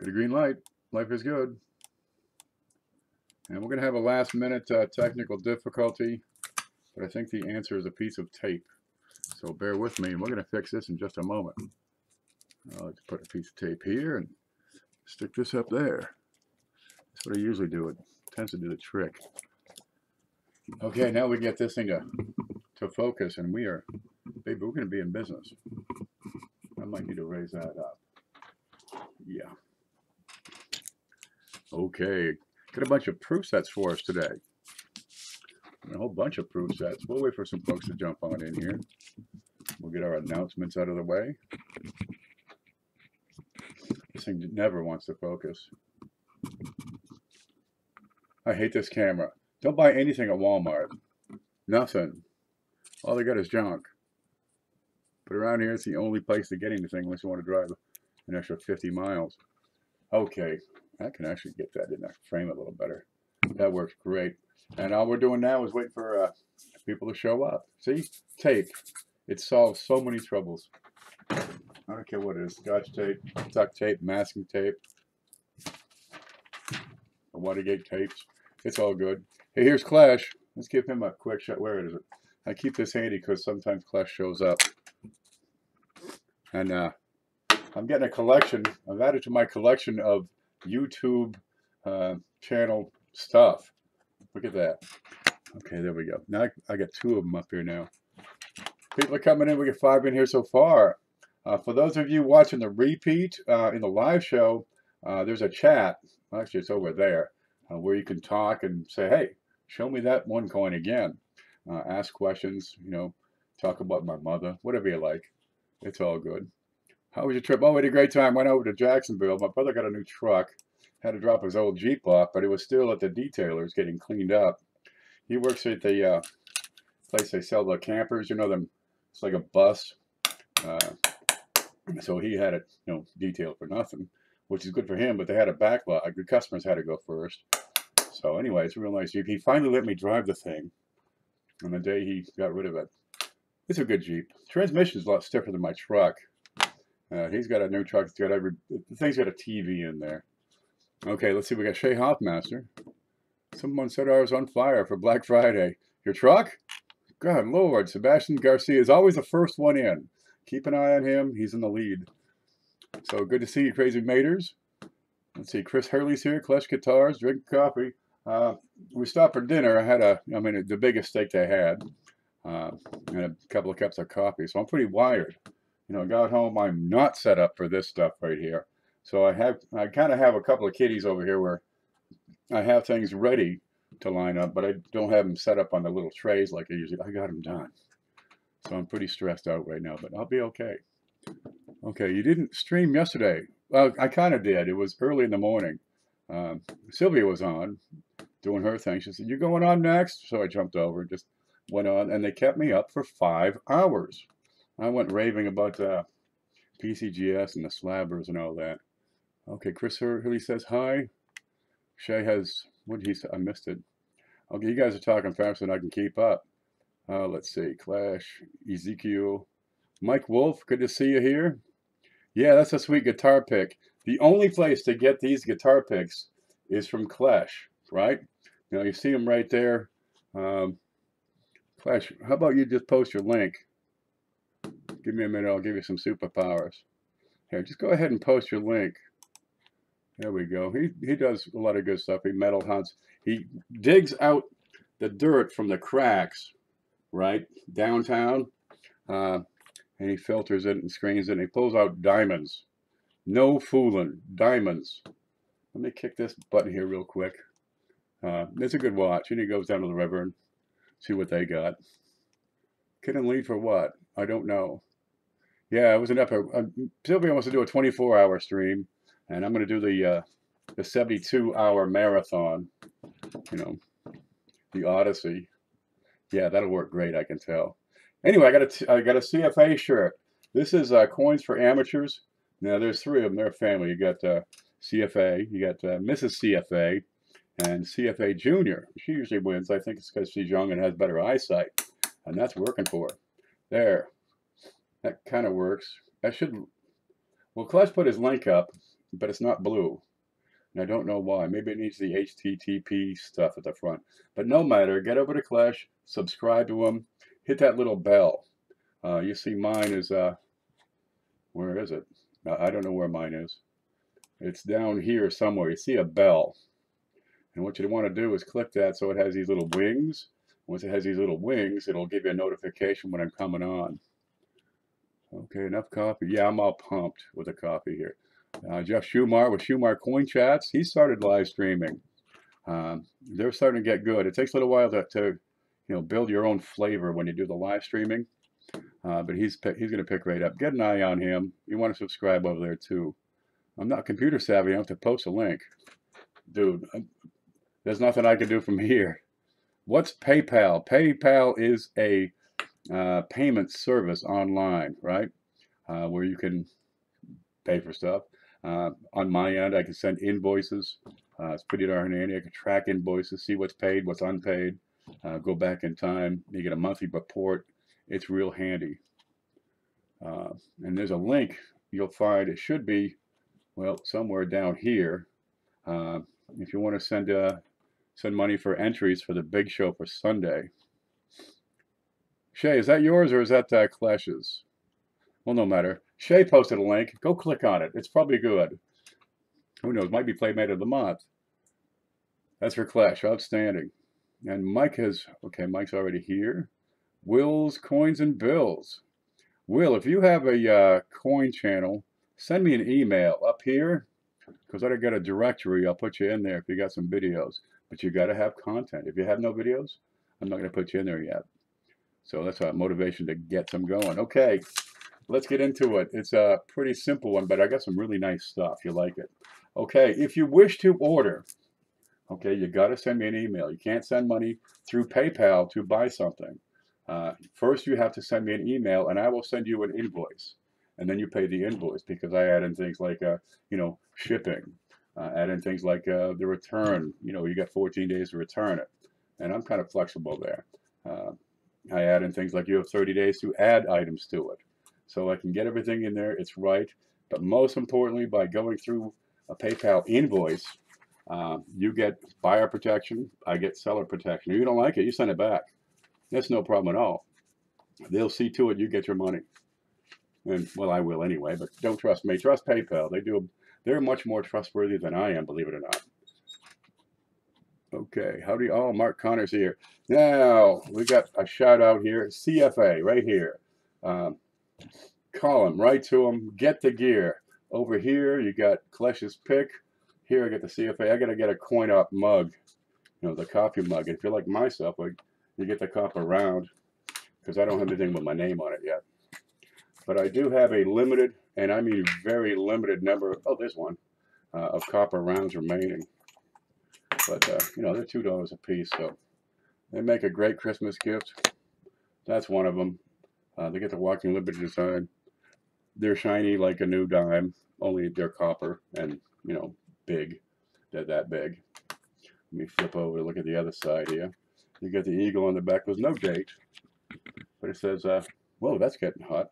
Got a green light. Life is good. And we're going to have a last minute technical difficulty, but I think the answer is a piece of tape. So bear with me, and we're going to fix this in just a moment. Let's put a piece of tape here and stick this up there. That's what I usually do. It tends to do the trick. Okay, now we get this thing to focus, and we're going to be in business. I might need to raise that up. Yeah. Okay, got a bunch of proof sets for us today. A whole bunch of proof sets. We'll wait for some folks to jump on in here. We'll get our announcements out of the way. This thing never wants to focus. I hate this camera. Don't buy anything at Walmart. Nothing. All they got is junk. But around here, it's the only place to get anything unless you want to drive an extra 50 miles. Okay, I can actually get that in there, frame it a little better. That works great. And all we're doing now is waiting for people to show up. See? Tape. It solves so many troubles. I don't care what it is. Scotch tape, duct tape, masking tape, Watergate tapes. It's all good. Hey, here's Clash. Let's give him a quick shot. Where is it? I keep this handy because sometimes Clash shows up. And I'm getting a collection. I've added to my collection of YouTube channel stuff. Look at that. Okay, there we go. Now I got 2 of them up here now. People are coming in. We got 5 in here so far. For those of you watching the repeat in the live show, there's a chat. Actually, it's over there where you can talk and say, hey, show me that one coin again. Ask questions, you know, talk about my mother, whatever you like. It's all good. How was your trip? Oh, we had a great time. Went over to Jacksonville. My brother got a new truck. Had to drop his old Jeep off, but it was still at the detailer's getting cleaned up. He works at the place they sell the campers. You know them. It's like a bus. So he had it, you know, detailed for nothing, which is good for him. But they had a backlog. The customers had to go first. So anyway, it's a real nice Jeep. He finally let me drive the thing on the day he got rid of it. It's a good Jeep. Transmission's a lot stiffer than my truck. He's got a new truck. It's got the thing's got a TV in there. Okay, let's see. We got Shay Hoffmaster. Someone said I was on fire for Black Friday. Your truck? God Lord, Sebastian Garcia is always the first one in. Keep an eye on him. He's in the lead. So good to see you, Crazy Maters. Let's see. Chris Hurley's here. Clash Guitars. Drink coffee. We stopped for dinner. I had the biggest steak they had. And a couple of cups of coffee. So I'm pretty wired. You know, I got home. I'm not set up for this stuff right here. So I kind of have a couple of kitties over here where I have things ready to line up, but I don't have them set up on the little trays like I usually. I got them done. So I'm pretty stressed out right now, but I'll be okay. Okay, you didn't stream yesterday. Well, I kind of did. It was early in the morning. Sylvia was on doing her thing. She said, "You going on next?" So I jumped over and just went on, and they kept me up for 5 hours. I went raving about PCGS and the slabbers and all that. Okay, Chris Hurley says hi. Shay has, what did he say? I missed it. Okay, you guys are talking faster than I can keep up. Let's see, Clash, Ezekiel. Mike Wolf, good to see you here. Yeah, that's a sweet guitar pick. The only place to get these guitar picks is from Clash, right? You know, you see them right there. Clash, how about you just post your link? Give me a minute, I'll give you some superpowers. Here, just go ahead and post your link. There we go. He does a lot of good stuff. He metal hunts. He digs out the dirt from the cracks, right, downtown, and he filters it and screens it, and he pulls out diamonds. No fooling. Diamonds. Let me kick this button here real quick. It's a good watch. And he goes down to the river and see what they got. Kid and lead for what? I don't know. Yeah, it was an epic. Sylvia wants to do a 24-hour stream, and I'm going to do the 72-hour marathon. You know, the Odyssey. Yeah, that'll work great. I can tell. Anyway, I got a CFA shirt. This is Coins for Amateurs. Now there's 3 of them. They're a family. You got CFA. You got Mrs. CFA, and CFA Junior. She usually wins. I think it's because she's young and has better eyesight, and that's working for her. There. That kind of works. I should. Well, Clash put his link up. but it's not blue. And I don't know why. Maybe it needs the HTTP stuff at the front. But no matter, get over to Clash, subscribe to them, hit that little bell. You see mine is, where is it? I don't know where mine is. It's down here somewhere. You see a bell. And what you want to do is click that so it has these little wings. Once it has these little wings, it'll give you a notification when I'm coming on. Okay, enough coffee. Yeah, I'm all pumped with the coffee here. Jeff Schumar with Schumar Coin Chats. He started live streaming. They're starting to get good. It takes a little while to build your own flavor when you do the live streaming. But he's going to pick right up. Get an eye on him. You want to subscribe over there too. I'm not computer savvy enough to post a link. Dude, there's nothing I can do from here. What's PayPal? PayPal is a payment service online, right? Where you can pay for stuff. On my end, I can send invoices. It's pretty darn handy. I can track invoices, see what's paid, what's unpaid, go back in time. You get a monthly report. It's real handy. And there's a link you'll find. It should be, well, somewhere down here. If you want to send money for entries for the big show for Sunday. Shay, is that yours or is that Clash's? Well, no matter. Shay posted a link. Go click on it. It's probably good. Who knows? Might be Playmate of the Month. That's for Clash. Outstanding. And Mike has, okay, Mike's already here. Will's Coins and Bills. Will, if you have a coin channel, send me an email up here because I got a directory. I'll put you in there if you got some videos. But you got to have content. If you have no videos, I'm not going to put you in there yet. So that's a motivation to get some going. Okay, let's get into it. It's a pretty simple one, but I got some really nice stuff. You like it. Okay, if you wish to order, okay, you got to send me an email. You can't send money through PayPal to buy something. First, you have to send me an email, and I will send you an invoice. And then you pay the invoice because I add in things like, shipping. Add in things like the return. You got 14 days to return it. And I'm kind of flexible there. I add in things like you have 30 days to add items to it. So I can get everything in there. It's right. But most importantly, by going through a PayPal invoice, you get buyer protection. I get seller protection. If you don't like it, you send it back. That's no problem at all. They'll see to it you get your money. And, well, I will anyway, but don't trust me. Trust PayPal. They're much more trustworthy than I am, believe it or not. Okay, oh, Mark Connor's here. Now, we got a shout out here. CFA, right here. Call him, write to him, get the gear. Over here, you got Clash's Pick. Here, I got the CFA. I got to get a coin-op mug, the coffee mug. And if you're like myself, you get the copper round, because I don't have anything with my name on it yet. But I do have a limited, and I mean very limited number, there's one, of copper rounds remaining. But, they're $2 a piece, so they make a great Christmas gift. That's one of them. They get the Walking Liberty design. They're shiny like a new dime, only they're copper and, big. They're that big. Let me flip over and look at the other side here. You get the eagle on the back. There's no date, but it says, whoa, that's getting hot.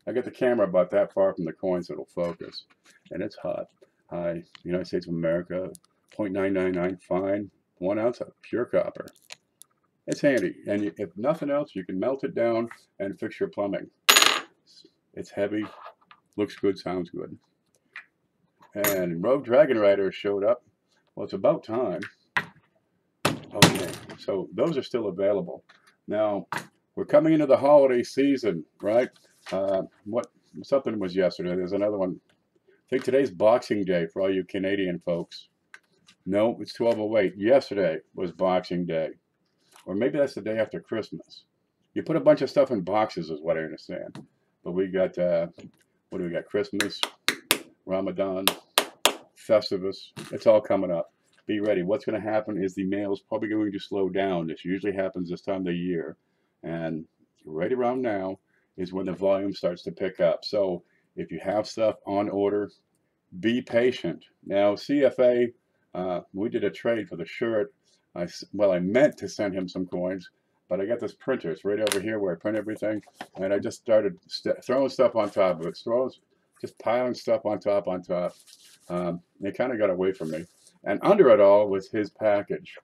I got the camera about that far from the coin so it'll focus, and it's hot. Hi, United States of America, 0.999 fine, 1 ounce of pure copper. It's handy, and if nothing else, you can melt it down and fix your plumbing. It's heavy, looks good, sounds good. And Rogue Dragon Rider showed up. Well, it's about time. Okay, so those are still available. Now, we're coming into the holiday season, right? Something was yesterday. There's another one. I think today's Boxing Day for all you Canadian folks. No, it's 12:08. Yesterday was Boxing Day. Or maybe that's the day after Christmas. You put a bunch of stuff in boxes is what I understand. But we got, what do we got? Christmas, Ramadan, Festivus. It's all coming up. Be ready. What's going to happen is the mail is probably going to slow down. This usually happens this time of the year. And right around now is when the volume starts to pick up. So if you have stuff on order, be patient. Now, CFA, we did a trade for the shirt. I meant to send him some coins, but I got this printer. It's right over here where I print everything. And I just started throwing stuff on top of it. just piling stuff on top, on top. It kind of got away from me. And under it all was his package.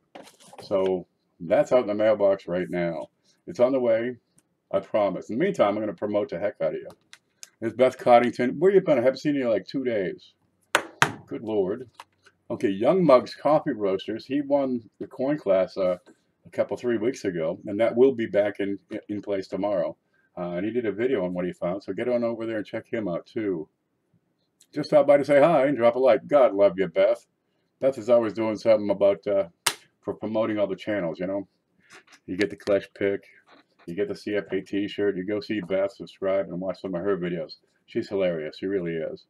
So that's out in the mailbox right now. It's on the way, I promise. In the meantime, I'm going to promote the heck out of you. There's Beth Coddington. Where you been? I haven't seen you in like 2 days. Good Lord. Okay, Young Mugs Coffee Roasters. He won the coin class a couple 3 weeks ago, and that will be back in place tomorrow. And he did a video on what he found, so get on over there and check him out too. Just stop by to say hi and drop a like. God love you, Beth. Beth is always doing something about for promoting all the channels, you know. You get the Clash pick, you get the CFA t-shirt, you go see Beth, subscribe, and watch some of her videos. She's hilarious. She really is.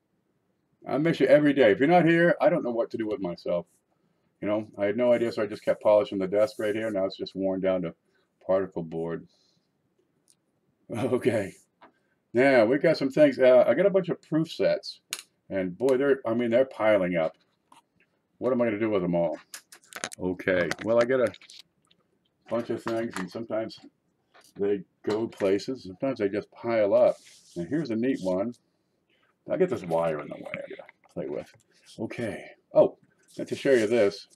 I miss you every day. If you're not here, I don't know what to do with myself. You know, I had no idea, so I just kept polishing the desk right here. Now it's just worn down to particle board. Okay. Now, we got some things. I got a bunch of proof sets. And boy, they're piling up. What am I going to do with them all? Okay. Well, I got a bunch of things, and sometimes they go places. Sometimes they just pile up. And here's a neat one. I get this wire in the way I got to play with. Okay. Oh, and to show you this.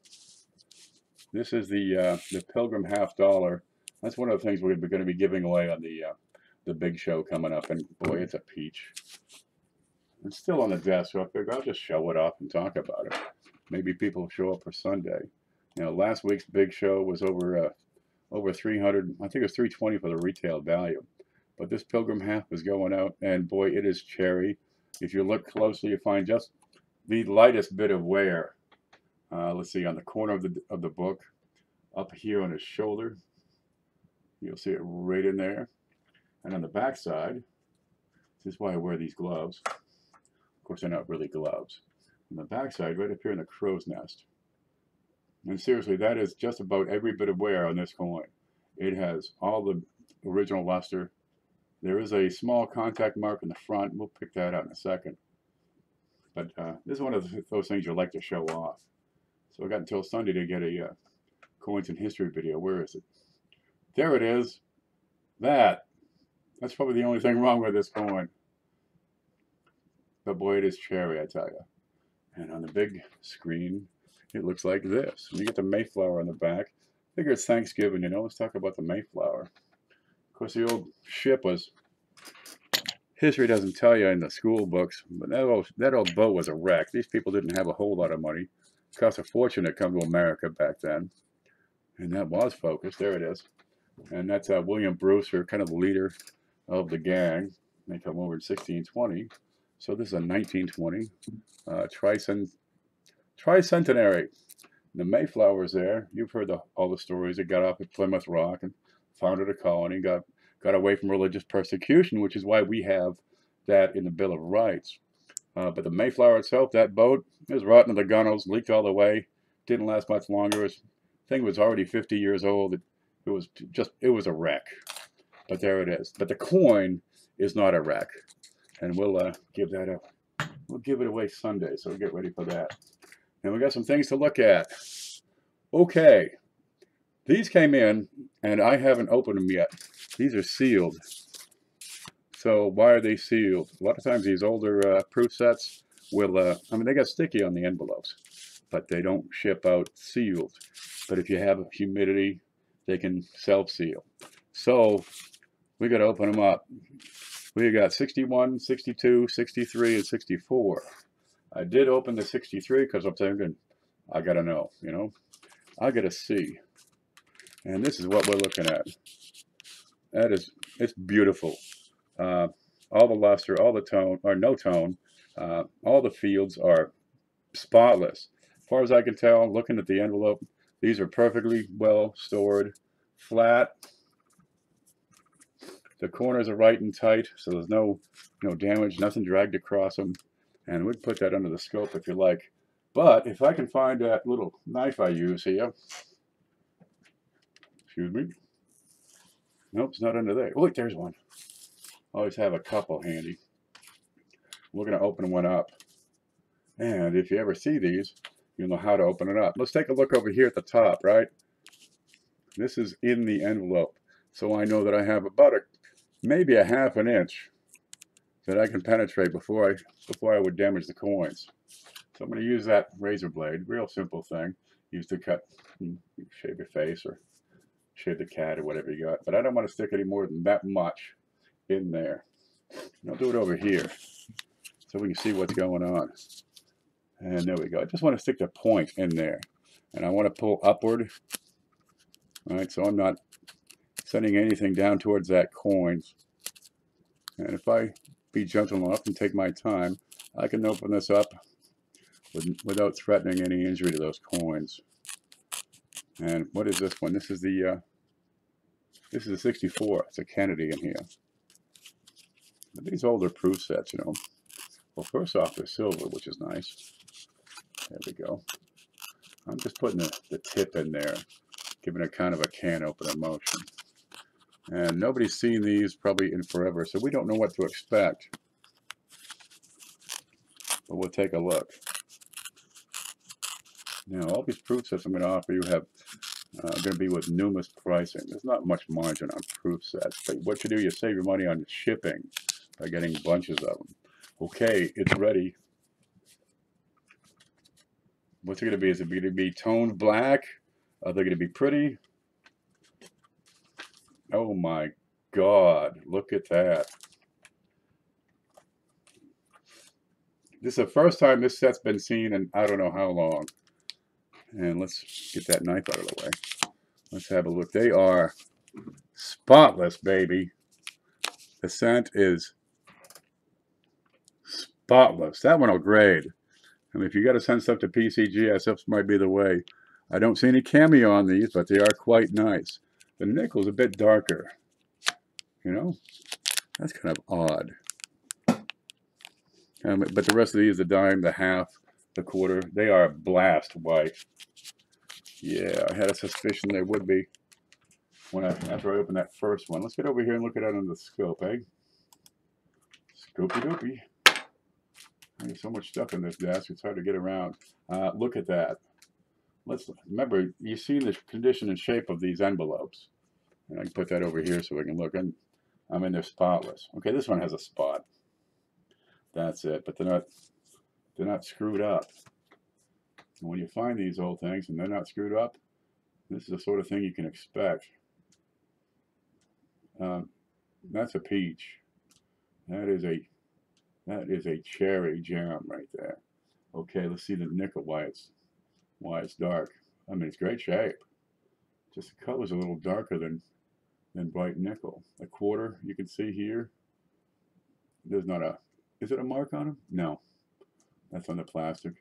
This is the Pilgrim $50. That's one of the things we're going to be giving away on the big show coming up. And boy, it's a peach. It's still on the desk, so I figure I'll just show it off and talk about it. Maybe people will show up for Sunday. You know, last week's big show was over 300. I think it was 320 for the retail value. But this Pilgrim half is going out, and boy, it is cherry. If you look closely, you find just the lightest bit of wear. Let's see, on the corner of the book, up here on his shoulder, you'll see it right in there. And on the back side, this is why I wear these gloves. Of course, they're not really gloves. On the back side, right up here in the crow's nest. And seriously, that is just about every bit of wear on this coin. It has all the original luster. There is a small contact mark in the front. We'll pick that out in a second. But this is one of those things you like to show off. So I got until Sunday to get a coins and history video. Where is it? There it is. That's probably the only thing wrong with this coin. But boy, it is cherry, I tell you. And on the big screen, it looks like this. You get the Mayflower on the back. I figure it's Thanksgiving, you know. Let's talk about the Mayflower. Of course, the old ship was, history doesn't tell you in the school books, but that old boat was a wreck. These people didn't have a whole lot of money. It cost a fortune to come to America back then. And that was Focus. There it is. And that's William Brewster, kind of the leader of the gang. They come over in 1620. So this is a 1920 tricentenary. The Mayflower's there. You've heard all the stories. It got off at Plymouth Rock and founded a colony, got away from religious persecution, which is why we have that in the Bill of Rights. But the Mayflower itself, that boat, it was rotten to the gunnels, leaked all the way, didn't last much longer. The thing was already 50 years old. It was a wreck. But there it is. But the coin is not a wreck. And we'll give that up. We'll give it away Sunday, so get ready for that. And we got some things to look at. Okay. These came in, and I haven't opened them yet. These are sealed. So why are they sealed? A lot of times these older proof sets will, they got sticky on the envelopes, but they don't ship out sealed. But if you have humidity, they can self-seal. So we got to open them up. We got 61, 62, 63, and 64. I did open the 63 because I'm thinking, I got to know, you know. I got to see. And this is what we're looking at. It's beautiful. All the luster, all the tone, or no tone, all the fields are spotless. As far as I can tell, looking at the envelope, these are perfectly well stored, flat. The corners are right and tight, so there's no damage, nothing dragged across them. And we'd put that under the scope if you like. But if I can find that little knife I use here, excuse me. Nope, it's not under there. Oh, wait, there's one. Always have a couple handy. We're going to open one up. And if you ever see these, you'll know how to open it up. Let's take a look over here at the top, right? This is in the envelope. So I know that I have about maybe a half an inch that I can penetrate before I would damage the coins. So I'm going to use that razor blade, real simple thing, used to cut, shave your face or shave the cat or whatever you got. But I don't want to stick any more than that much in there. And I'll do it over here so we can see what's going on. And there we go. I just want to stick the point in there. And I want to pull upward. All right, so I'm not sending anything down towards that coin. And if I be gentle enough and take my time, I can open this up without threatening any injury to those coins. And what is this one? This is a 64. It's a Kennedy in here. But these older proof sets, you know. Well, first off, they're silver, which is nice. There we go. I'm just putting the tip in there, giving it kind of a can opener motion. And nobody's seen these probably in forever, so we don't know what to expect. But we'll take a look. Now, all these proof sets I'm going to offer you have going to be with numerous pricing. There's not much margin on proof sets, but what you do, you save your money on shipping by getting bunches of them. Okay, it's ready. What's it going to be? Is it going to be toned black? Are they going to be pretty? Oh my God, look at that. This is the first time this set's been seen in I don't know how long. And let's get that knife out of the way. Let's have a look. They are spotless, baby. The scent is spotless. That one will grade. I mean, if you got to send stuff to PCG, SF might be the way. I don't see any cameo on these, but they are quite nice. The nickel's a bit darker. You know, that's kind of odd. But the rest of these, the dime, the half, the quarter, they are blast white. Yeah, I had a suspicion they would be after I opened that first one. Let's get over here and look at it under the scope, eh? Scopey doopy. There's so much stuff in this desk, it's hard to get around. Look at that. Let's remember, you see the condition and shape of these envelopes. And I can put that over here so we can look. And I mean, they're spotless. Okay, this one has a spot. That's it, but they're not screwed up. And when you find these old things and they're not screwed up, this is the sort of thing you can expect. That's a peach. That is a cherry jam right there. Okay, let's see the nickel, why it's dark. I mean, it's great shape. Just the color's a little darker than bright nickel. A quarter, you can see here. There's not a, is it a mark on them? No, that's on the plastic.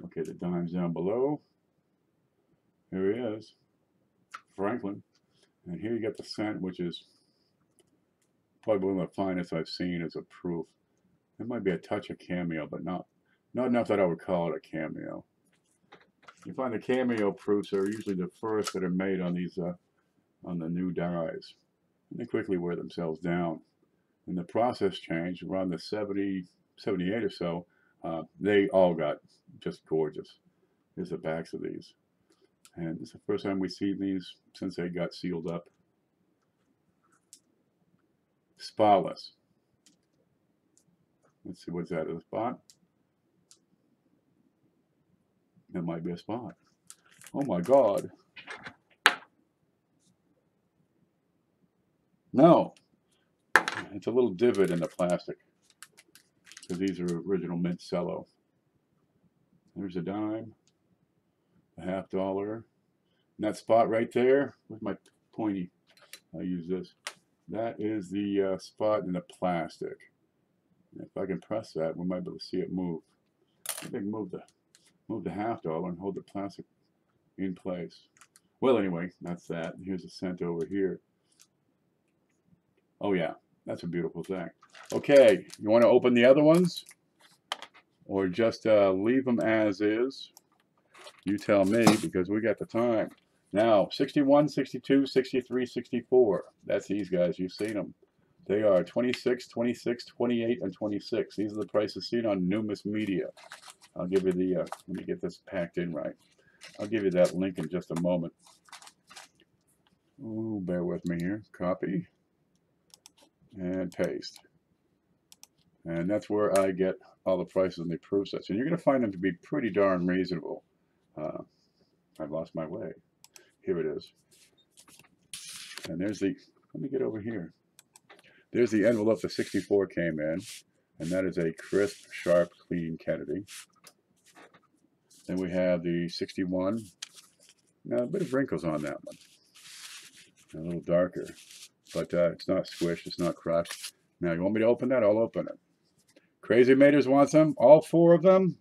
Okay, the dime's down below. Here he is, Franklin. And here you get the cent, which is probably one of the finest I've seen as a proof. There might be a touch of cameo, but not enough that I would call it a cameo. You find the cameo proofs are usually the first that are made on these on the new dies. And they quickly wear themselves down. And the process changed around the 70, 78 or so. They all got just gorgeous. Here's the backs of these. And it's the first time we see these since they got sealed up. Spotless. Let's see, what's that, a spot? That might be a spot. Oh my God. No. It's a little divot in the plastic. Because these are original mint cello. There's a dime. A $50. And that spot right there, with my pointy, I'll use this. That is the spot in the plastic. And if I can press that, we might be able to see it move. I think move the $50 and hold the plastic in place. Well, anyway, that's that. Here's a cent over here. Oh yeah, that's a beautiful thing. Okay, you want to open the other ones? Or just leave them as is? You tell me, because we got the time. Now, 61, 62, 63, 64. That's these guys. You've seen them. They are 26, 26, 28, and 26. These are the prices seen on Numis Media. I'll give you the, let me get this packed in right. I'll give you that link in just a moment. Ooh, bear with me here. Copy. and paste. And that's where I get all the prices and the proof sets. And you're going to find them to be pretty darn reasonable. I've lost my way. Here it is. And there's the, let me get over here. There's the envelope the 64 came in. And that is a crisp, sharp, clean Kennedy. Then we have the 61. Now, a bit of wrinkles on that one. A little darker. But it's not squished, it's not crushed. Now, you want me to open that? I'll open it. Crazy Maters wants them, all 4 of them,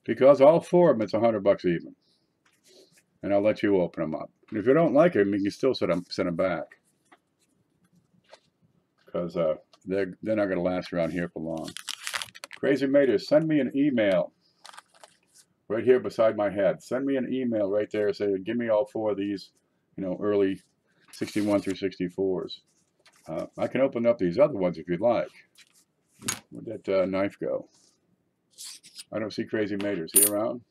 because all 4 of them, it's $100 even. And I'll let you open them up. And if you don't like them, you can still send them back. Because they're not going to last around here for long. Crazy Maters, send me an email. Right here beside my head. Send me an email right there saying, give me all 4 of these, you know, early 61 through 64s. I can open up these other ones if you'd like. Where'd that knife go? I don't see Crazy Maters. Is he around?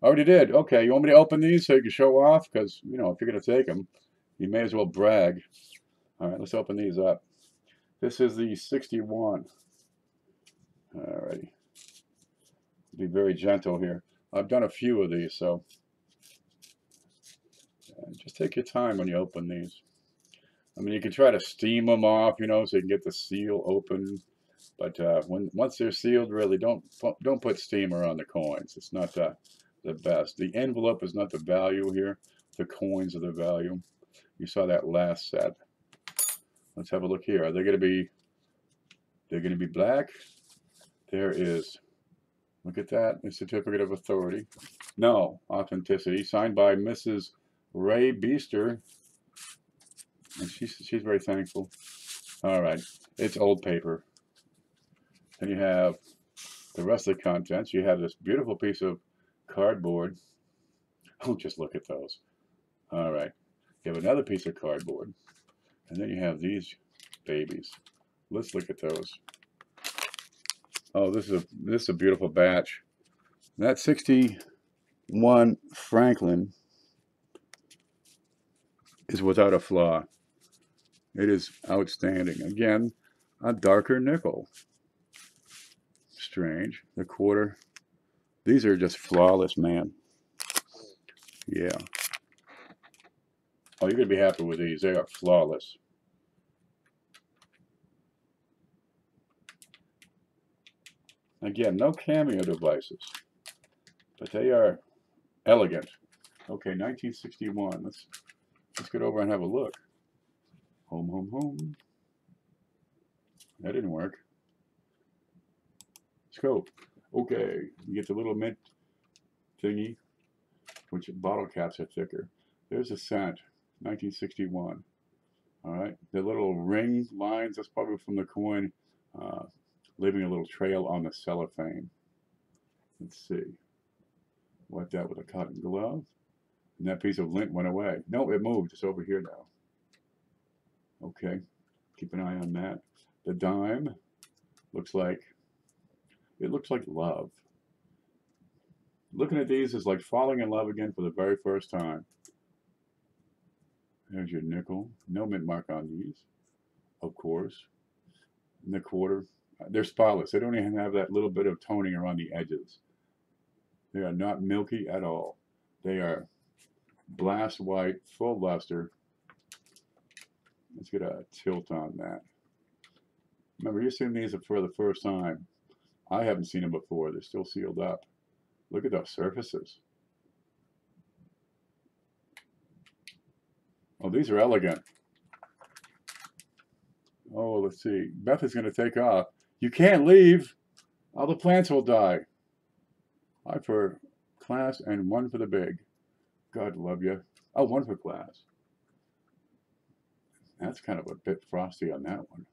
Already did. Okay, you want me to open these so you can show off? Because, you know, if you're going to take them, you may as well brag. All right, let's open these up. This is the 61. All righty. Be very gentle here. I've done a few of these, so just take your time when you open these. I mean, you can try to steam them off, you know, so you can get the seal open. But once they're sealed, really don't put steamer on the coins. It's not the best. The envelope is not the value here. The coins are the value. You saw that last set. Let's have a look here. Are they going to be? They're going to be black. There is. Look at that. A certificate of authority. No, authenticity. Signed by Mrs. Ray Beester. And she's very thankful. All right. It's old paper. Then you have the rest of the contents. You have this beautiful piece of cardboard. Oh, just look at those. All right. You have another piece of cardboard. And then you have these babies. Let's look at those. Oh, this is a beautiful batch. That 61 Franklin is without a flaw. It is outstanding. Again, a darker nickel. Strange. The quarter. These are just flawless, man. Yeah. Oh, you're going to be happy with these. They are flawless. Again, no cameo devices, but they are elegant. Okay, 1961. Let's get over and have a look. Home, home, home. That didn't work. Scope. Okay, you get the little mint thingy, which bottle caps are thicker. There's a cent, 1961. All right, the little ring lines, that's probably from the coin, leaving a little trail on the cellophane. Let's see. Wipe that with a cotton glove. And that piece of lint went away. No, it moved. It's over here now. Okay, keep an eye on that. The dime looks like, it looks like love. Looking at these is like falling in love again for the very first time. There's your nickel. No mint mark on these, of course. And the quarter, they're spotless. They don't even have that little bit of toning around the edges. They are not milky at all. They are blast white, full luster. Let's get a tilt on that. Remember, you're seeing these for the first time. I haven't seen them before. They're still sealed up. Look at those surfaces. Oh, these are elegant. Oh, let's see. Beth is going to take off. You can't leave. All the plants will die. I for class and one for the big. God love you. Oh, one for class. That's kind of a bit frosty on that one.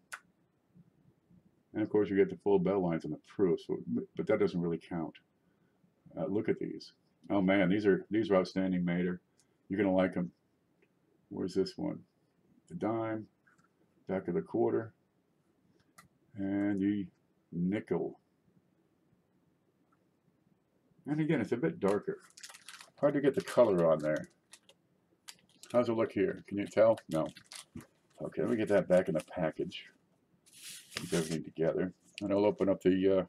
And of course, you get the full bell lines on the proof, so, but that doesn't really count. Look at these. Oh man, these are outstanding, Mater. You're gonna like them. Where's this one? The dime, back of the quarter, and the nickel. And again, it's a bit darker. Hard to get the color on there. How's it look here? Can you tell? No. Okay, let me get that back in the package. Keep everything together. And I'll open up the,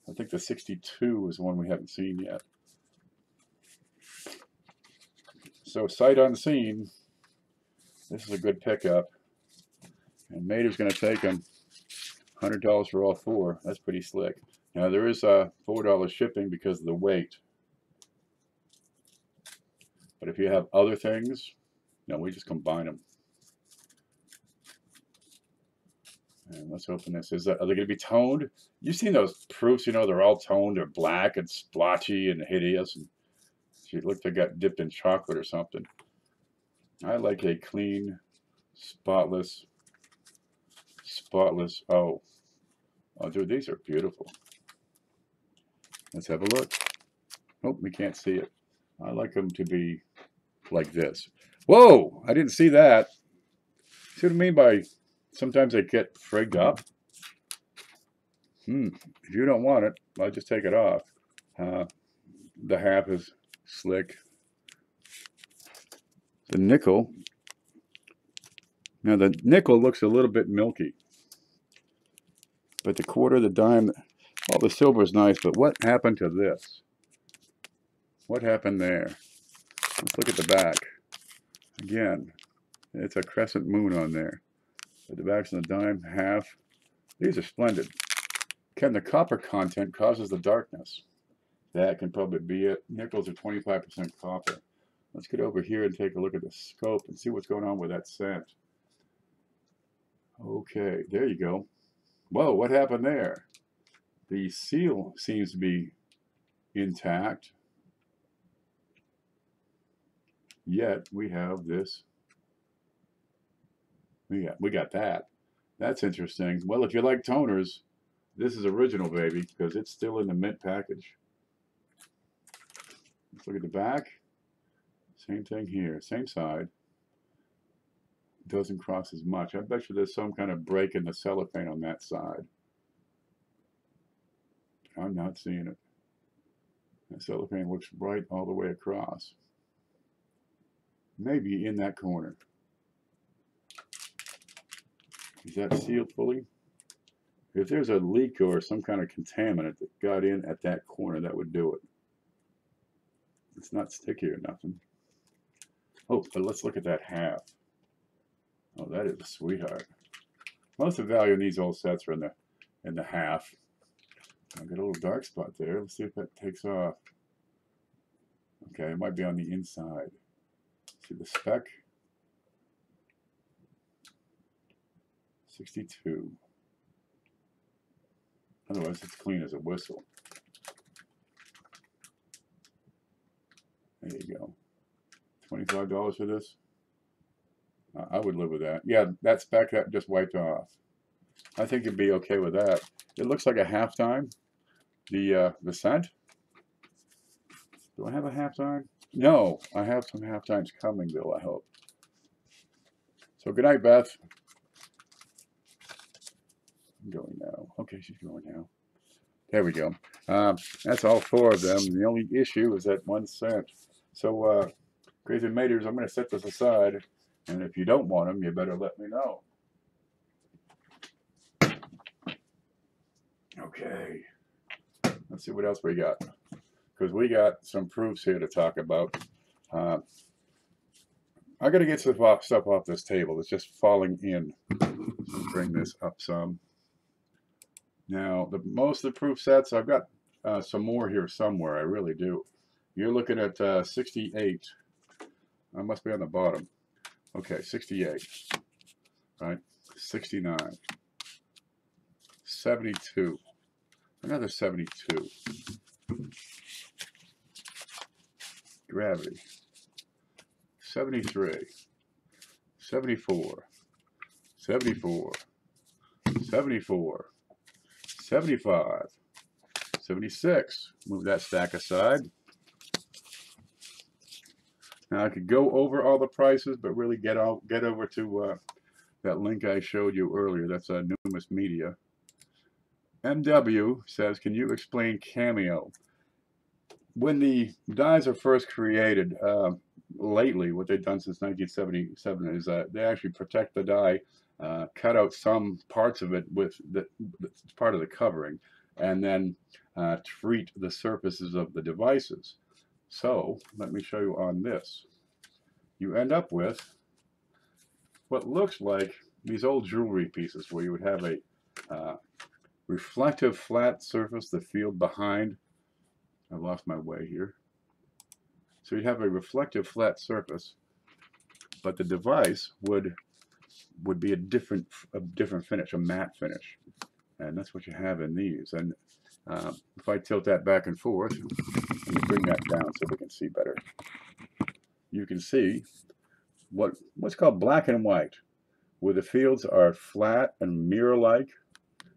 I think the 62 is the one we haven't seen yet. So sight unseen, this is a good pickup. And Mater's going to take them $100 for all four. That's pretty slick. Now there is $4 shipping because of the weight. But if you have other things, no, we just combine them. And let's open this. Are they going to be toned? You've seen those proofs, you know, they're all toned. They're black and splotchy and hideous. And she looked like they got dipped in chocolate or something. I like a clean, spotless. Oh, dude, these are beautiful. Let's have a look. Oh, we can't see it. I like them to be like this. Whoa, I didn't see that. See what I mean by sometimes they get frigged up? If you don't want it, I'll just take it off. The half is slick. The nickel. Now the nickel looks a little bit milky. But the quarter, the dime, all the silver is nice, but what happened to this? What happened there? Let's look at the back. Again, it's a crescent moon on there. But the back's on the dime, half. These are splendid. Ken, the copper content causes the darkness. That can probably be it. Nickels are 25% copper. Let's get over here and take a look at the scope and see what's going on with that cent. Okay, there you go. Whoa, what happened there? The seal seems to be intact. Yet we have this. We got that. That's interesting. Well, if you like toners, this is original, baby, because it's still in the mint package. Let's look at the back. Same thing here, same side. Doesn't cross as much. I bet you there's some kind of break in the cellophane on that side. I'm not seeing it. The cellophane looks right all the way across. Maybe in that corner. Is that sealed fully? If there's a leak or some kind of contaminant that got in at that corner, that would do it. It's not sticky or nothing. Oh, but let's look at that half. Oh, that is a sweetheart. Most of the value in these old sets are in the half. I've got a little dark spot there. Let's see if that takes off. Okay, it might be on the inside. See the spec? 62. Otherwise, it's clean as a whistle. There you go. $25 for this? I would live with that. Yeah, that spec that just wiped off. I think you'd be okay with that. It looks like a halftime. The cent. Do I have a halftime? No, I have some halftimes coming, Bill, I hope. So good night, Beth. I'm going now. Okay, she's going now. There we go. That's all four of them. The only issue is that 1 cent. So, Crazy Maters, I'm going to set this aside. And if you don't want them, you better let me know. Okay. Let's see what else we got. Because we got some proofs here to talk about. I got to get stuff off this table. It's just falling in. Bring this up some. Now, most of the proof sets, I've got some more here somewhere. I really do. You're looking at 68. I must be on the bottom. Okay, 68. Right? 69. 72. Another 72. Gravity. 73. 74. 74. 74. 75. 76. Move that stack aside. Now I could go over all the prices, but really get over to that link I showed you earlier. That's Numis Media. MW says, can you explain Cameo? When the dies are first created, lately, what they've done since 1977 is they actually protect the die, cut out some parts of it with that's part of the covering, and then treat the surfaces of the devices. So let me show you on this. You end up with what looks like these old jewelry pieces where you would have a reflective flat surface, the field behind. I've lost my way here. So you'd have a reflective flat surface, but the device would be a different finish, a matte finish, and that's what you have in these. And if I tilt that back and forth, let me bring that down so we can see better. You can see what's called black and white, where the fields are flat and mirror-like,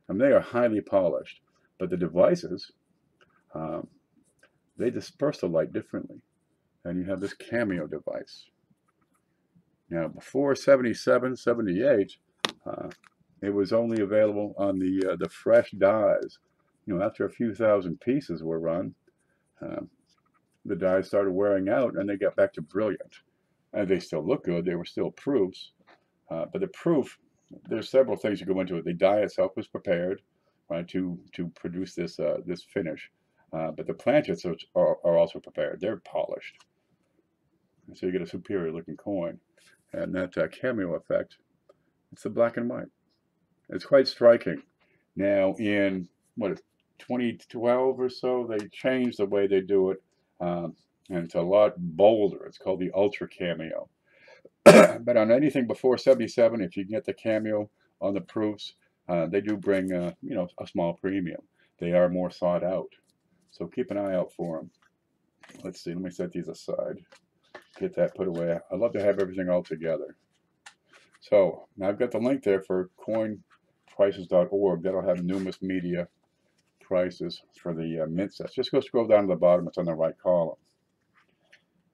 and they are highly polished. But the devices, they disperse the light differently, and you have this cameo device. Now, before 77, 78, it was only available on the fresh dies. You know, after a few thousand pieces were run, the dies started wearing out, and they got back to brilliant. And they still look good. They were still proofs. But the proof, there's several things that go into it. The die itself was prepared, right, to produce this this finish. But the planchets are also prepared. They're polished. And so you get a superior looking coin. And that cameo effect, it's the black and white. It's quite striking. Now in, 2012 or so, they changed the way they do it. And it's a lot bolder. It's called the Ultra Cameo. But on anything before 77, if you can get the cameo on the proofs, they do bring you know, a small premium. They are more sought out, so keep an eye out for them. Let's see. Let me set these aside. Get that put away. I love to have everything all together. So now I've got the link there for coinprices.org. That'll have numerous media prices for the mint sets. Just go scroll down to the bottom. It's on the right column.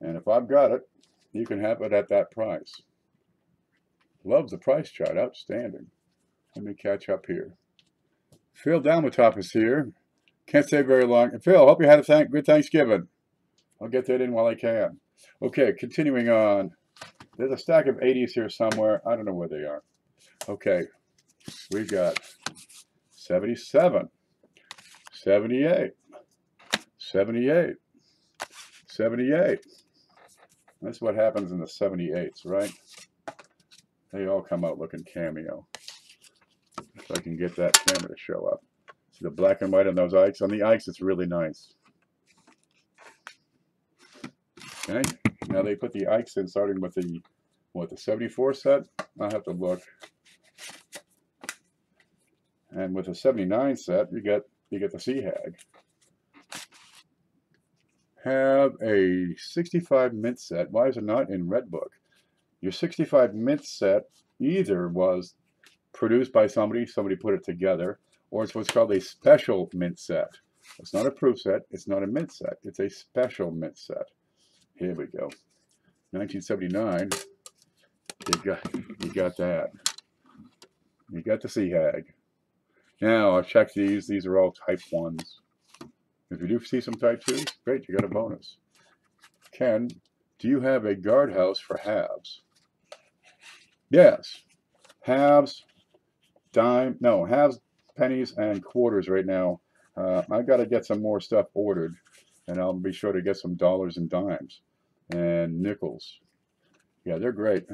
And if I've got it, you can have it at that price. Love the price chart. Outstanding. Let me catch up here. Phil Dalmatop is here. Can't stay very long. And Phil, hope you had a good Thanksgiving. I'll get that in while I can. Okay, continuing on. There's a stack of 80s here somewhere. I don't know where they are. Okay, we've got 77, 78, 78, 78. That's what happens in the 78s, right? They all come out looking cameo. If I can get that camera to show up. See the black and white on those Ikes? On the Ikes, it's really nice. Okay, now they put the Ikes in starting with the, the 74 set? I'll have to look. And with the 79 set, you get the Sea Hag. Have a 65 mint set. Why is it not in Redbook? Your 65 mint set either was produced by somebody put it together, or it's what's called a special mint set. It's not a proof set, it's not a mint set, it's a special mint set. Here we go. 1979, you got that. You got the Sea Hag. Now I've checked these are all type 1s. If you do see some type 2s, great, you got a bonus. Ken, do you have a guardhouse for halves? Yes. Halves, halves, pennies, and quarters right now. I've got to get some more stuff ordered, and I'll be sure to get some dollars and dimes and nickels. Yeah, they're great.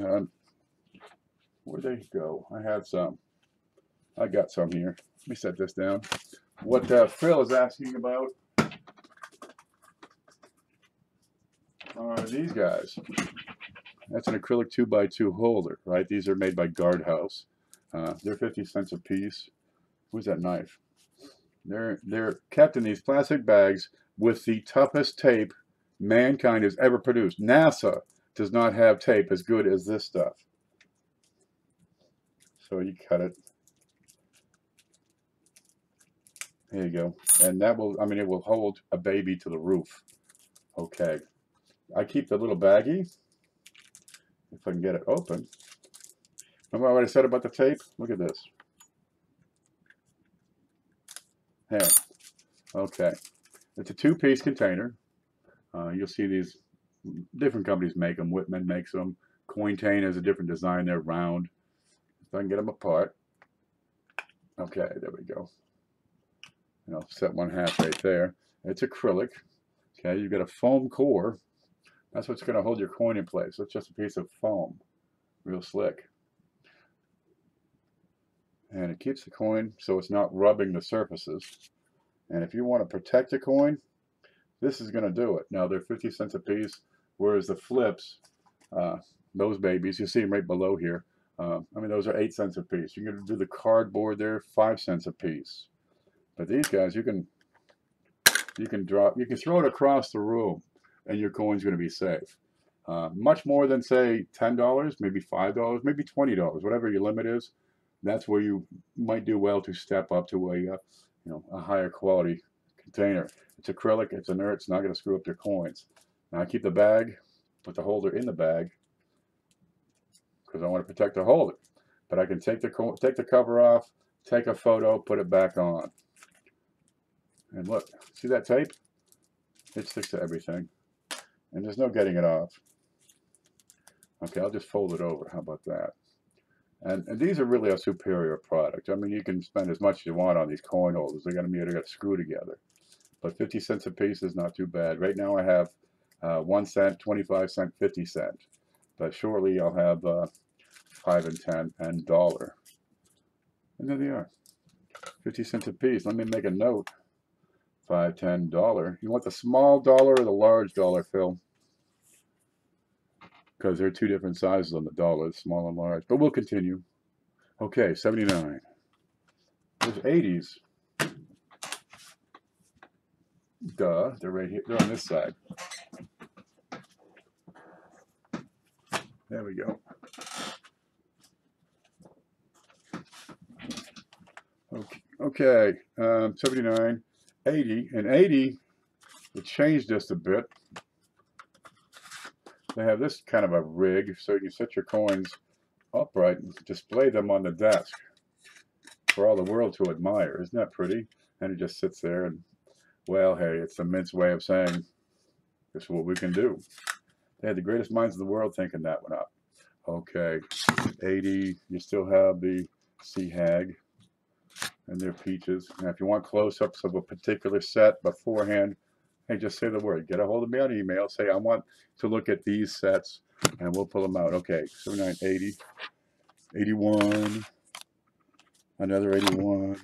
Where'd they go? I had some. I got some here. Let me set this down. What Phil is asking about are these guys. That's an acrylic 2x2 holder, right? These are made by Guardhouse. They're 50 cents a piece. Where's that knife? They're kept in these plastic bags with the toughest tape mankind has ever produced. NASA does not have tape as good as this stuff. So you cut it. There you go. And that will, it will hold a baby to the roof. Okay. I keep the little baggie. If I can get it open. Remember what I said about the tape? Look at this. There. Okay. It's a 2-piece container. You'll see these Different companies make them. Whitman makes them. Cointain has a different design. They're round. If I can get them apart. Okay, there we go. And I'll set one half right there. It's acrylic. Okay, you've got a foam core. That's what's going to hold your coin in place. It's just a piece of foam. Real slick. And it keeps the coin so it's not rubbing the surfaces. And if you want to protect a coin, this is going to do it. Now, they're 50 cents a piece, whereas the flips, those babies, you see them right below here. I mean, those are 8 cents a piece. You can do the cardboard there, 5 cents a piece. But these guys, you can throw it across the room, and your coin's going to be safe. Much more than, say, $10, maybe $5, maybe $20, whatever your limit is. That's where you might do well to step up to a higher quality container. It's acrylic, it's inert, it's not going to screw up your coins. Now I keep the bag, put the holder in the bag because I want to protect the holder. But I can take the cover off, take a photo, put it back on. And look, see that tape? It sticks to everything. And there's no getting it off. Okay, I'll just fold it over. How about that? And these are really a superior product. I mean, you can spend as much as you want on these coin holders. They're going to be able to screw together. But 50 cents a piece is not too bad. Right now I have 1 cent, 25 cent, 50 cent. But shortly I'll have 5 and 10 and $1. And there they are. 50 cents a piece. Let me make a note. 5, 10, $1. You want the small dollar or the large dollar, Phil? Because there are 2 different sizes on the dollar, small and large. But we'll continue. Okay, 79. There's 80s. Duh, they're right here. They're on this side. There we go. Okay, 79, 80, and 80, it changed just a bit. They have this kind of a rig, so you can set your coins upright and display them on the desk for all the world to admire. Isn't that pretty? And it just sits there, and, well, hey, it's the Mint's way of saying, this is what we can do. They had the greatest minds in the world thinking that one up. Okay, 80, you still have the Sea Hag and their peaches. Now, if you want close-ups of a particular set beforehand, hey, just say the word. Get a hold of me on email. Say, I want to look at these sets, and we'll pull them out. Okay, 79, 80, 81, another 81,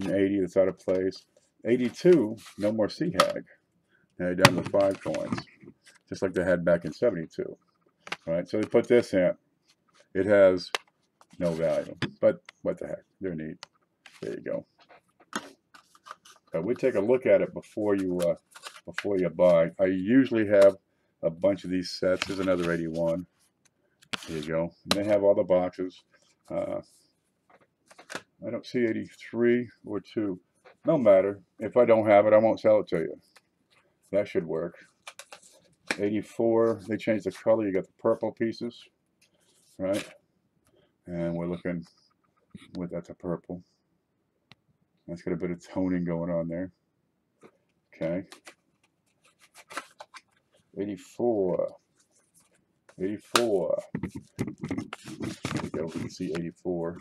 and 80 that's out of place. 82, no more Sea Hag. Now you're down to 5 coins, just like they had back in 72. All right, so they put this in. It has no value, but what the heck, they're neat. There you go. But we take a look at it before you buy. I usually have a bunch of these sets. There's another 81. There you go. And they have all the boxes. I don't see 83 or 2. No matter. If I don't have it, I won't sell it to you. That should work. 84. They changed the color. You got the purple pieces, right? And we're looking with that's a purple. That's got a bit of toning going on there. Okay. 84. 84. There we go. We can see 84.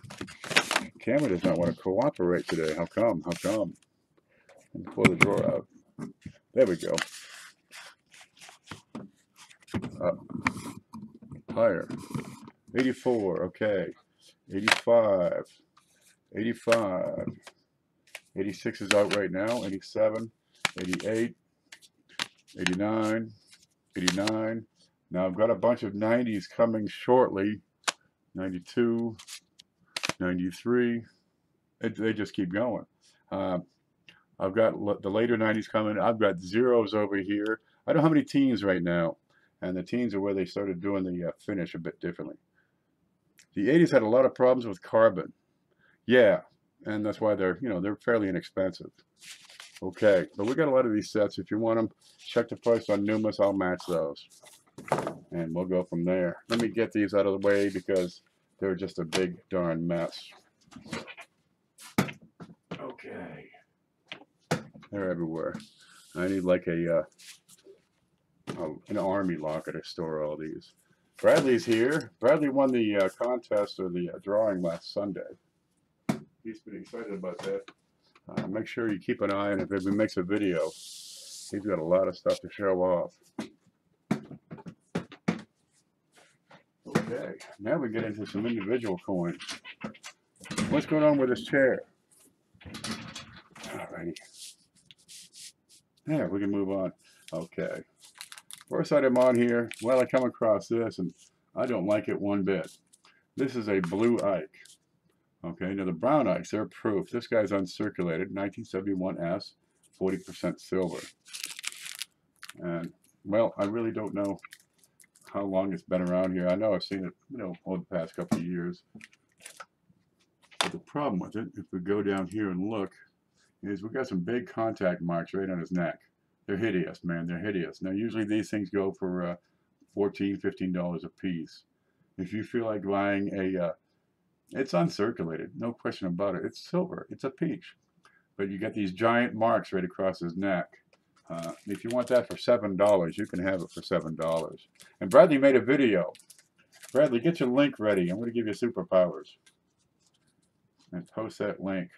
Camera does not want to cooperate today. How come? How come? Let me pull the drawer out. There we go. Up. Higher. 84. Okay. 85. 85. 86 is out right now. 87. 88. 89. 89. Now I've got a bunch of 90s coming shortly. 92. 93. They just keep going. I've got the later 90s coming. I've got zeros over here. I don't have any teens right now. And the teens are where they started doing the finish a bit differently. The 80s had a lot of problems with carbon. Yeah, and that's why they're fairly inexpensive. Okay, but we got a lot of these sets. If you want them, check the price on Numis. I'll match those. And we'll go from there. Let me get these out of the way because they're just a big darn mess. Okay. They're everywhere. I need like a an army locker to store all these. Bradley's here. Bradley won the contest or the drawing last Sunday. He's pretty excited about that. Make sure you keep an eye on if he makes a video. He's got a lot of stuff to show off. Okay, now we get into some individual coins. What's going on with this chair? Alrighty. Yeah, we can move on. Okay. First item on here, well, I come across this and I don't like it one bit. This is a blue Ike. Okay, now the brown Ikes, they're proof. This guy's uncirculated, 1971S, 40% silver. And, well, I really don't know how long it's been around here. I know I've seen it, over the past couple of years. But the problem with it, if we go down here and look, is we've got some big contact marks right on his neck. They're hideous, man. They're hideous. Now, usually these things go for $14, $15 a piece. If you feel like buying it's uncirculated, no question about it. It's silver. It's a peach. But you got these giant marks right across his neck. If you want that for $7, you can have it for $7. And Bradley made a video. Bradley, get your link ready. I'm going to give you superpowers. And post that link.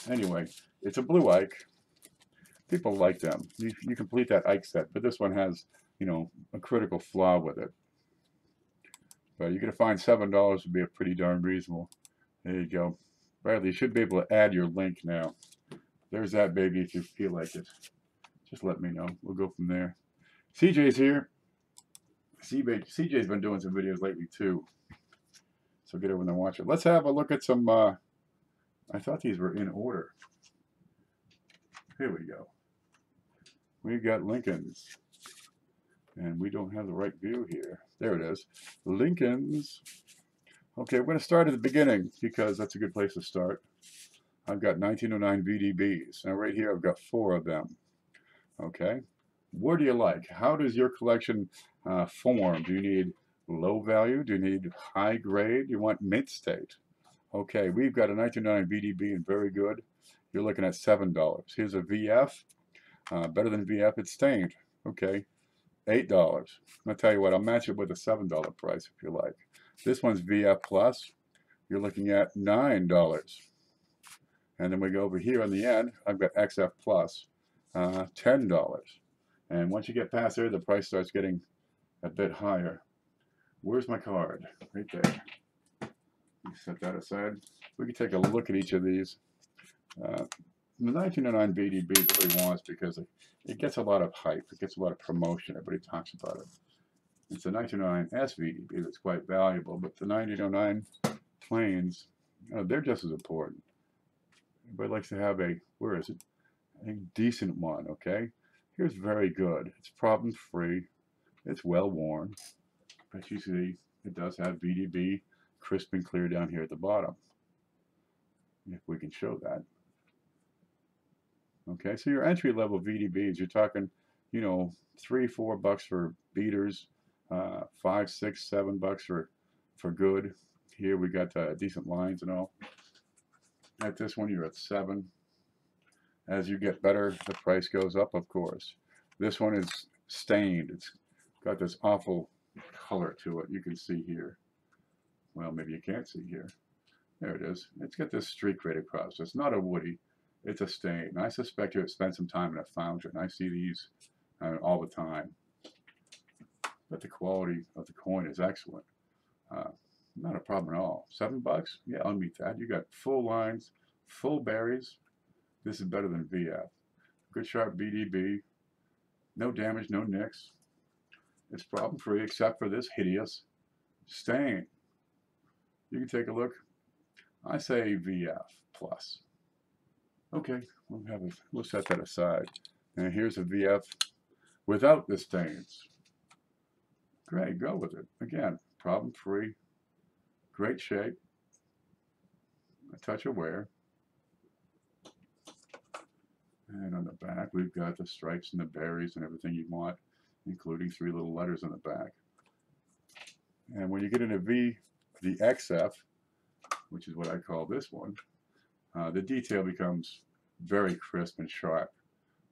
Anyway, it's a blue Ike. People like them. You complete that Ike set, but this one has, a critical flaw with it. But you're going to find $7 would be a pretty darn reasonable. There you go. Bradley, you should be able to add your link now. There's that baby if you feel like it. Just let me know. We'll go from there. CJ's here. CJ's been doing some videos lately too. So get over there and watch it. Let's have a look at some, I thought these were in order. Here we go. We've got Lincolns. And we don't have the right view here. There it is. Lincolns. Okay, we're going to start at the beginning because that's a good place to start. I've got 1909 VDBs. Now right here I've got 4 of them. Okay. What do you like? How does your collection form? Do you need low value? Do you need high grade? Do you want mint state? Okay, we've got a 1909 VDB and very good. You're looking at $7. Here's a VF. Better than VF, it's stained. Okay, $8. I'll tell you what, I'll match it with a $7 price if you like. This one's VF Plus. You're looking at $9. And then we go over here on the end, I've got XF Plus, $10. And once you get past there, the price starts getting a bit higher. Where's my card? Right there. Set that aside. We can take a look at each of these. The 1909 VDB really wants because it gets a lot of hype. It gets a lot of promotion. Everybody talks about it. It's a 1909S VDB that's quite valuable, but the 1909 planes, they're just as important. Everybody likes to have a, where is it? A decent one, okay? Here's very good. It's problem-free. It's well-worn. But you see, it does have VDB crisp and clear down here at the bottom. If we can show that. Okay, so your entry-level VDBs, you're talking, $3, $4 for beaters, $5, $6, $7 for good. Here we got decent lines and all. At this one, you're at $7. As you get better, the price goes up, of course. This one is stained. It's got this awful color to it. You can see here. Well, maybe you can't see here. There it is. It's got this streak right across. It's not a woody. It's a stain. And I suspect you have spent some time in a foundry. And I see these all the time. But the quality of the coin is excellent. Not a problem at all. $7? Yeah, I'll meet that. You got full lines, full berries. This is better than VF. Good sharp VDB. No damage, no nicks. It's problem-free except for this hideous stain. You can take a look. I say VF plus. Okay, we'll set that aside. And here's a VF without the stains. Great, go with it. Again, problem-free, great shape, a touch of wear. And on the back, we've got the stripes and the berries and everything you want, including 3 little letters on the back. And when you get into the XF, which is what I call this one, the detail becomes very crisp and sharp.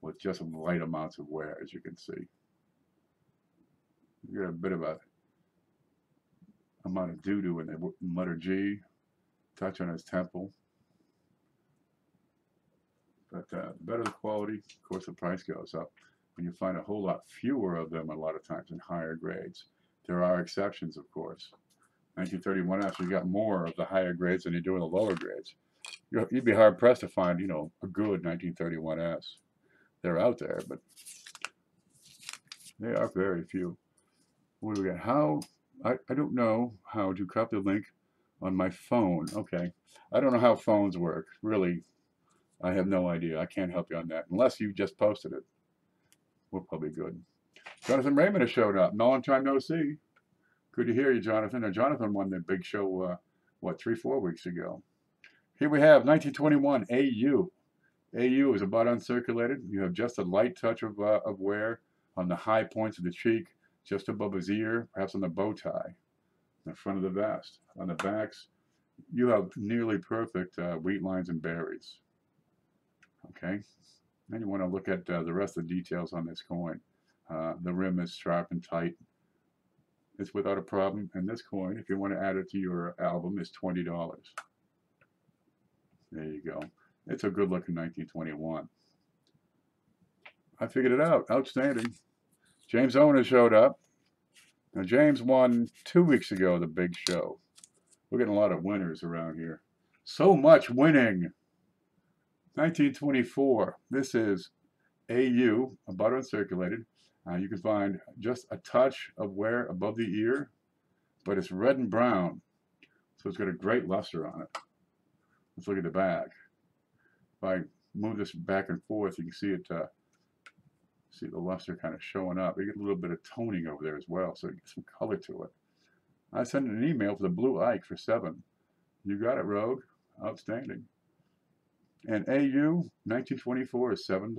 with just light amounts of wear, as you can see. You got a bit of a amount of doo-doo in the letter G, touch on his temple. But the better the quality, of course, the price goes up. When you find a whole lot fewer of them, a lot of times in higher grades. There are exceptions, of course. 1931S, you got more of the higher grades than you do in the lower grades. You'd be hard pressed to find, you know, a good 1931S. They're out there, but they are very few. What do we got? How? I don't know how to copy the link on my phone. Okay. I don't know how phones work. Really, I have no idea. I can't help you on that. Unless you just posted it. We're probably good. Jonathan Raymond has showed up. Long time no see. Good to hear you, Jonathan. Now, Jonathan won the big show, what, 3-4 weeks ago. Here we have 1921 AU. AU is about uncirculated. You have just a light touch of wear on the high points of the cheek, just above his ear, perhaps on the bow tie, the front of the vest. On the backs, you have nearly perfect wheat lines and berries. Okay, then you want to look at the rest of the details on this coin. The rim is sharp and tight. It's without a problem. And this coin, if you want to add it to your album, is $20. There you go. It's a good looking 1921. I figured it out. Outstanding. James Owner showed up. Now, James won 2 weeks ago the big show. We're getting a lot of winners around here. So much winning. 1924. This is AU, about uncirculated. You can find just a touch of wear above the ear, but it's red and brown. So it's got a great luster on it. Let's look at the back. If I move this back and forth, you can see it. See the luster kind of showing up. You get a little bit of toning over there as well, so you get some color to it. I sent an email for the Blue Ike for $7. You got it, Rogue. Outstanding. And AU 1924 is $7.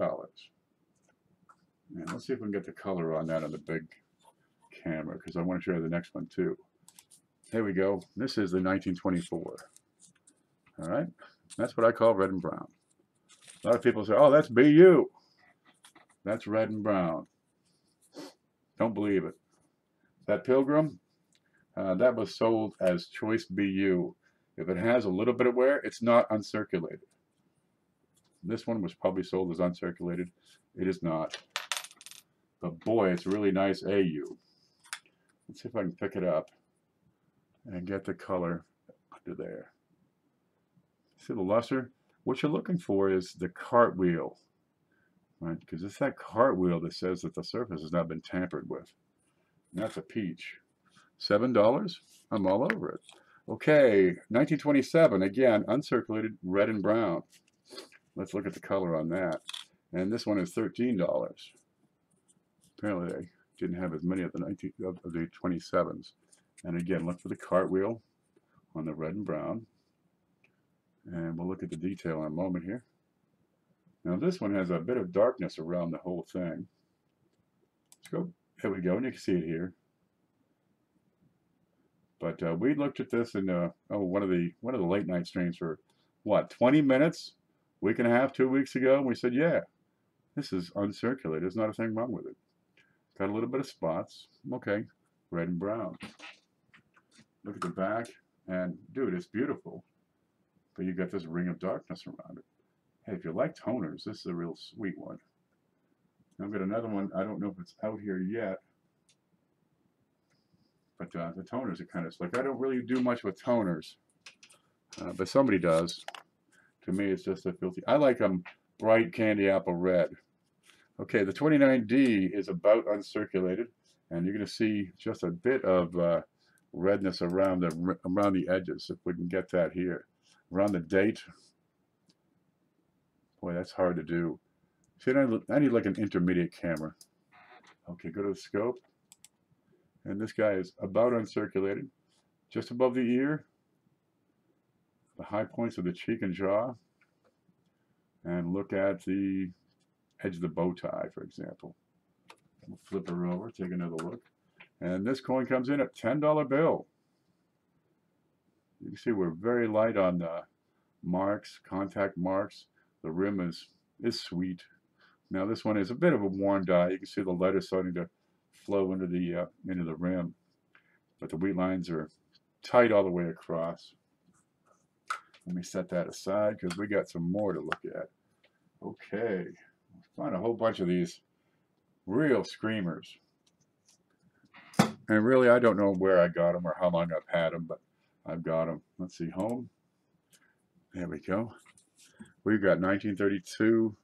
And let's see if we can get the color on that on the big camera, because I want to show you the next one too. There we go. This is the 1924. All right. That's what I call red and brown. A lot of people say, oh, that's BU. That's red and brown. Don't believe it. That Pilgrim, that was sold as Choice BU. If it has a little bit of wear, it's not uncirculated. This one was probably sold as uncirculated. It is not. But boy, it's really nice AU. Let's see if I can pick it up and get the color under there. See the luster? What you're looking for is the cartwheel, right? Because it's that cartwheel that says that the surface has not been tampered with. And that's a peach. $7? I'm all over it. Okay, 1927, again, uncirculated, red and brown. Let's look at the color on that. And this one is $13. Apparently they didn't have as many of the 27s. And again, look for the cartwheel on the red and brown. And we'll look at the detail in a moment here. Now this one has a bit of darkness around the whole thing. Let's go. There we go, and you can see it here. But we looked at this in one of the late night streams for what, 20 minutes, week and a half, 2 weeks ago, and we said, yeah, this is uncirculated. There's not a thing wrong with it. Got a little bit of spots. Okay, red and brown. Look at the back, and dude, it's beautiful. But you got this ring of darkness around it. Hey, if you like toners, this is a real sweet one. I've got another one. I don't know if it's out here yet. But the toners are kind of slick. I don't really do much with toners. But somebody does. To me, it's just a filthy. I like them bright candy apple red. Okay, the 29D is about uncirculated. And you're going to see just a bit of redness around the edges, if we can get that here. Around the date. Boy, that's hard to do. See, I need like an intermediate camera. Okay, go to the scope. And this guy is about uncirculated. Just above the ear. The high points of the cheek and jaw. And look at the edge of the bow tie, for example. We'll flip her over, take another look. And this coin comes in at $10 bill. You can see we're very light on the marks, contact marks. The rim is sweet. Now this one is a bit of a worn die. You can see the letter starting to flow into the rim, but the wheat lines are tight all the way across. Let me set that aside because we got some more to look at. Okay, find a whole bunch of these real screamers. And really, I don't know where I got them or how long I've had them, but I've got them. Let's see, home. There we go. We've got 1932.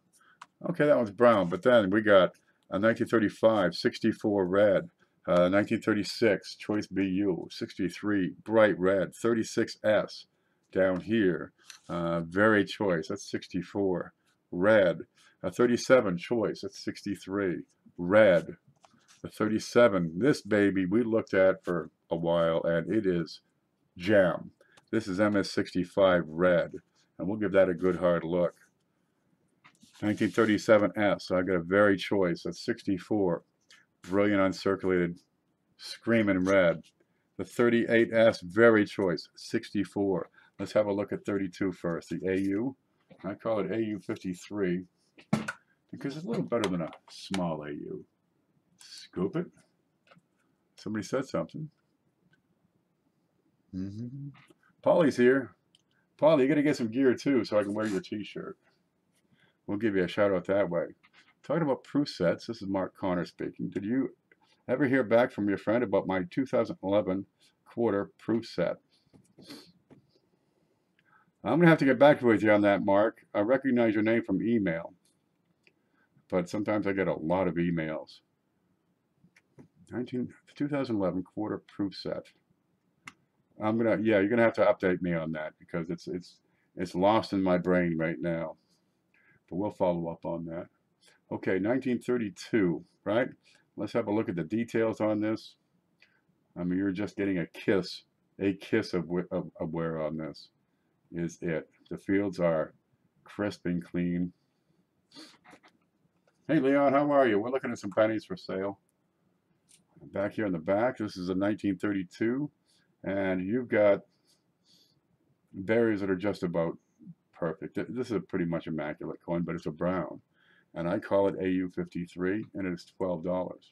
Okay, that one's brown, but then we got a 1935, 64 red, 1936, Choice BU, 63, bright red, 36S down here, very choice, that's 64, red, a 37 choice, that's 63, red, the 37, this baby we looked at for a while, and it is jam. This is MS65 red, and we'll give that a good hard look. 1937S, so I got a very choice, that's 64, brilliant uncirculated, screaming red. The 38S, very choice, 64. Let's have a look at 32 first, the AU. I call it AU53 because it's a little better than a small AU. Scoop it. Somebody said something. Polly's here. Polly, you got to get some gear too so I can wear your t-shirt. We'll give you a shout out that way. Talking about proof sets, this is Mark Connor speaking. Did you ever hear back from your friend about my 2011 quarter proof set? I'm going to have to get back with you on that, Mark. I recognize your name from email, but sometimes I get a lot of emails. 2011 quarter proof set. You're gonna have to update me on that because it's lost in my brain right now. But we'll follow up on that. Okay, 1932, right? Let's have a look at the details on this. I mean, you're just getting a kiss of wear on this. Is it? The fields are crisp and clean. Hey, Leon, how are you? We're looking at some pennies for sale. Back here in the back, this is a 1932, and you've got berries that are just about perfect. This is a pretty much immaculate coin, but it's a brown, and I call it AU53, and it's $12.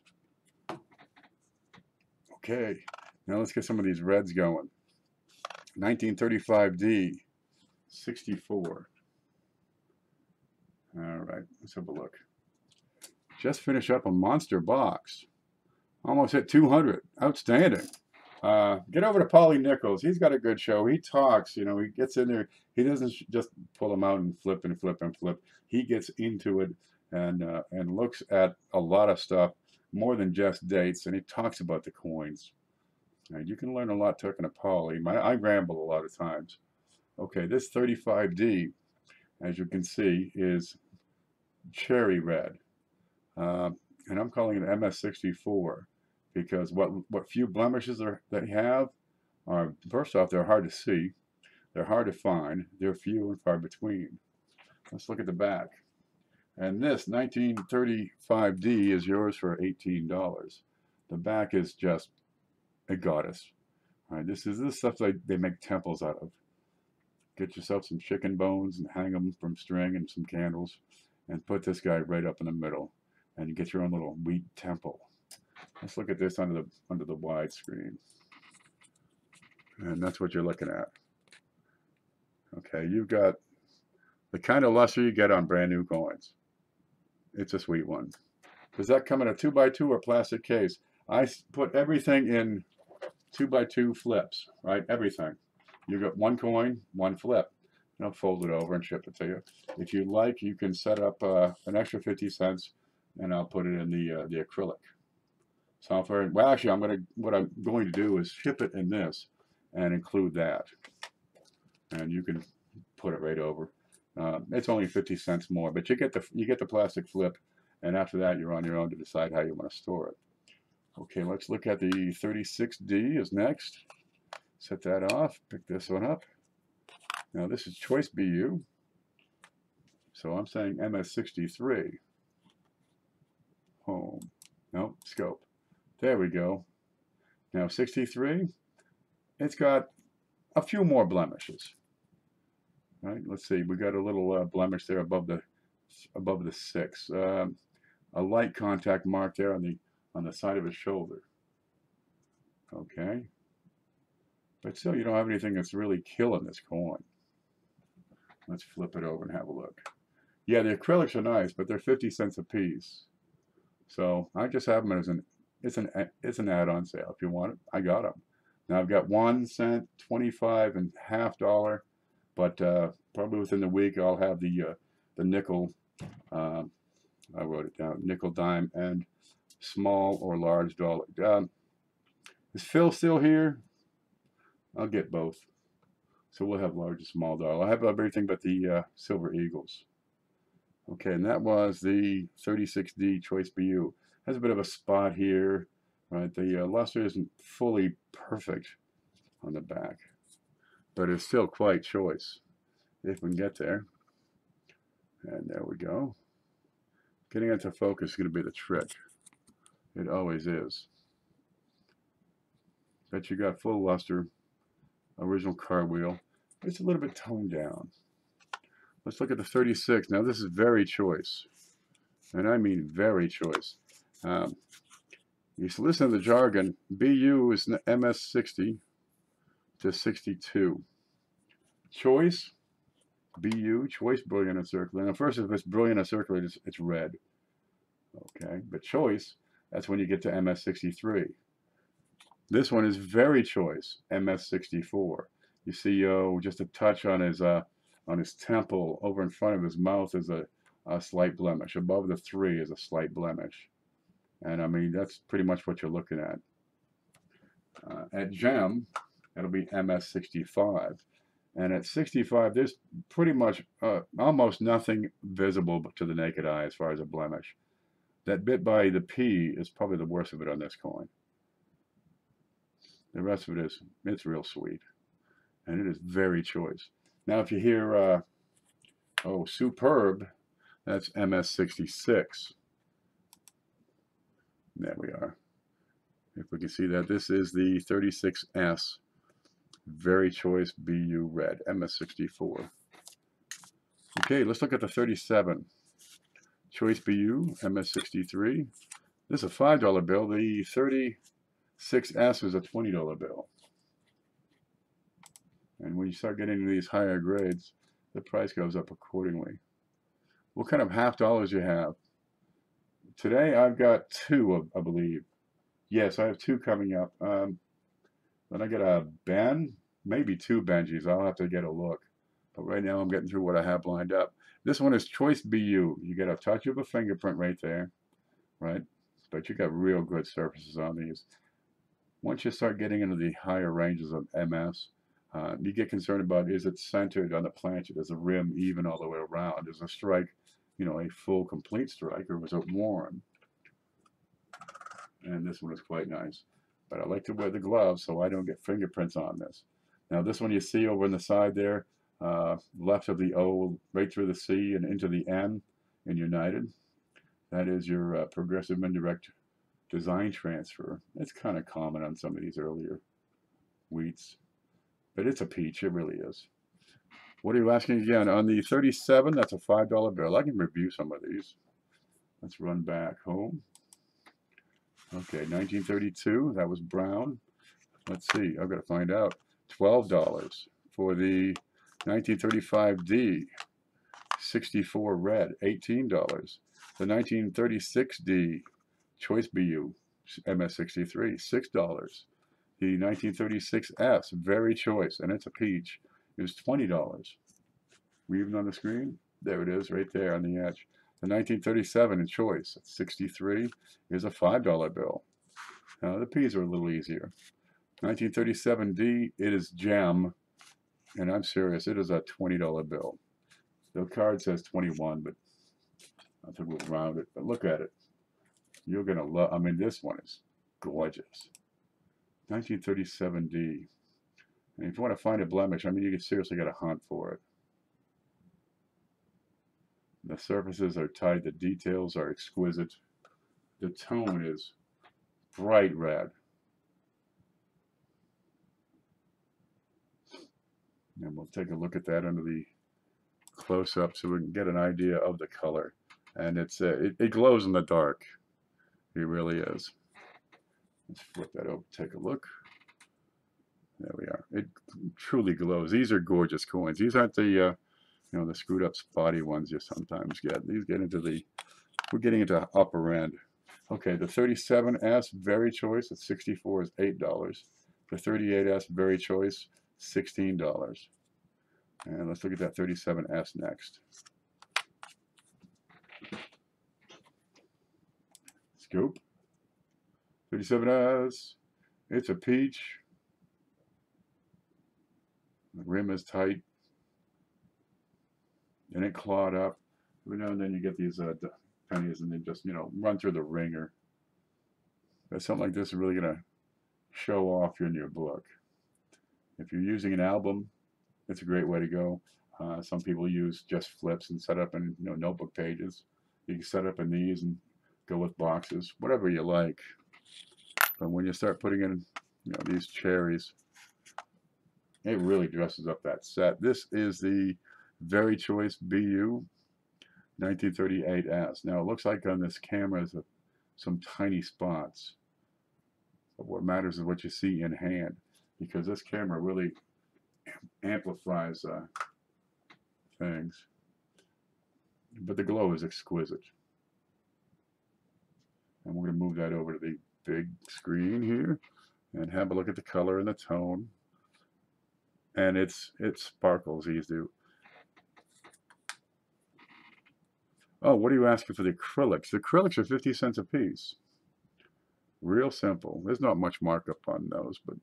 Okay, now let's get some of these reds going. 1935D, 64. All right, let's have a look. Just finish up a monster box. Almost hit 200. Outstanding. Get over to Polly Nichols. He's got a good show. He talks, he gets in there. He doesn't just pull them out and flip and flip and flip. He gets into it and looks at a lot of stuff, more than just dates, and he talks about the coins. And you can learn a lot talking to Polly. I ramble a lot of times. Okay, this 35D, as you can see, is cherry red. And I'm calling it MS64 because what few blemishes they have are, first off, they're hard to see, they're hard to find, they're few and far between. Let's look at the back. And this 1935D is yours for $18. The back is just a goddess. All right, this is stuff they make temples out of. Get yourself some chicken bones and hang them from string and some candles, and put this guy right up in the middle, and you get your own little wheat temple. Let's look at this under the wide screen, and that's what you're looking at. Okay, you've got the kind of luster you get on brand new coins. It's a sweet one. Does that come in a 2x2 or plastic case? I put everything in 2x2 flips, right? Everything. You got one coin, one flip. I'll fold it over and ship it to you. If you like, you can set up an extra 50 cents, and I'll put it in the acrylic. Software. Well, actually, what I'm going to do is ship it in this and include that, and you can put it right over. It's only 50 cents more, but you get the plastic flip, and after that, you're on your own to decide how you want to store it. Okay, let's look at the 36D is next. Set that off. Pick this one up. Now this is Choice BU, so I'm saying MS63. Home. No, scope. There we go. Now 63, it's got a few more blemishes. Right? Let's see, we got a little blemish there above the above the 6. A light contact mark there on the side of his shoulder. Okay, but still, you don't have anything that's really killing this coin. Let's flip it over and have a look. Yeah, the acrylics are nice, but they're 50 cents a piece. So I just have them as it's an add-on sale. If you want it, I got them. Now I've got 1 cent, 25, and $half, but probably within the week I'll have the nickel. I wrote it down: nickel, dime, and small or large dollar. Is Phil still here? I'll get both. So we'll have large and small dollar. I have everything but the silver eagles. Okay, and that was the 36D Choice BU. Has a bit of a spot here, right? The luster isn't fully perfect on the back, but it's still quite choice if we can get there. And there we go. Getting into focus is going to be the trick. It always is. Bet you got full luster, original card wheel. It's a little bit toned down. Let's look at the 36. Now this is very choice, and I mean very choice. You listen to the jargon. BU is MS60 to 62. Choice, BU, choice, brilliant, and circulating. Now first, if it's brilliant and circulating, it's red. Okay, but choice, that's when you get to MS63. This one is very choice, MS64. You see just a touch on his temple. Over in front of his mouth is a slight blemish. Above the 3 is a slight blemish. And I mean, that's pretty much what you're looking at. At gem, it'll be MS65. And at 65, there's pretty much almost nothing visible to the naked eye as far as a blemish. That bit by the P is probably the worst of it on this coin. The rest of it it's real sweet. And it is very choice. Now, if you hear, oh, superb, that's MS66. There we are. If we can see that, this is the 36S. Very choice BU red, MS64. Okay, let's look at the 37. Choice BU, MS63. This is a $5 bill. The 36S is a $20 bill. And when you start getting into these higher grades, the price goes up accordingly. What kind of half dollars you have? Today I've got 2, I believe. Yes, I have 2 coming up. Then I get a Ben, maybe 2 Benjis. I'll have to get a look. But right now I'm getting through what I have lined up. This one is Choice BU. You get a touch of a fingerprint right there, right? But you got real good surfaces on these. Once you start getting into the higher ranges of MS, you get concerned about, is it centered on the planchet? Is the rim even all the way around? Is the strike, a full complete strike, or was it worn? And this one is quite nice. But I like to wear the gloves so I don't get fingerprints on this. Now this one you see over on the side there, left of the O, right through the C and into the N in United. That is your progressive indirect design transfer. It's kind of common on some of these earlier wheats. But it's a peach, it really is. What are you asking again? On the 37, that's a $5 bill. I can review some of these. Let's run back home. Okay, 1932, that was brown. Let's see, I've got to find out. $12 for the 1935D. 64 red, $18. The 1936D Choice BU, MS63, $6. The 1936S, very choice, and it's a peach, is $20. We even on the screen? There it is, right there on the edge. The 1937 in choice, 63, is a $5 bill. Now the P's are a little easier. 1937D, it is gem, and I'm serious, it is a $20 bill. The card says 21, but I think we'll round it. But look at it. You're going to love, I mean, this one is gorgeous. 1937D. And if you want to find a blemish, I mean, you can seriously get a hunt for it. The surfaces are tight. The details are exquisite. The tone is bright red. And we'll take a look at that under the close up so we can get an idea of the color. And it glows in the dark. It really is. Let's flip that over, take a look. There we are. It truly glows. These are gorgeous coins. These aren't the the screwed up spotty ones you sometimes get. These get into we're getting into upper end. Okay, the 37S Very Choice at 64 is $8. The 38S Very Choice, $16. And let's look at that 37S next. Scoop. 37S. It's a peach. The rim is tight. And it clawed up. Every now and then you get these pennies and they just, run through the ringer. But something like this is really going to show off in your book. If you're using an album, it's a great way to go. Some people use just flips and set up in notebook pages. You can set up in these and go with boxes, whatever you like. But when you start putting in these cherries, it really dresses up that set. This is the Very Choice BU 1938S. Now it looks like on this camera is some tiny spots. But what matters is what you see in hand, because this camera really amplifies things. But the glow is exquisite. And we're going to move that over to the big screen here and have a look at the color and the tone. And it sparkles. These do. Oh, what are you asking for the acrylics? The acrylics are 50 cents a piece. Real simple. There's not much markup on those, but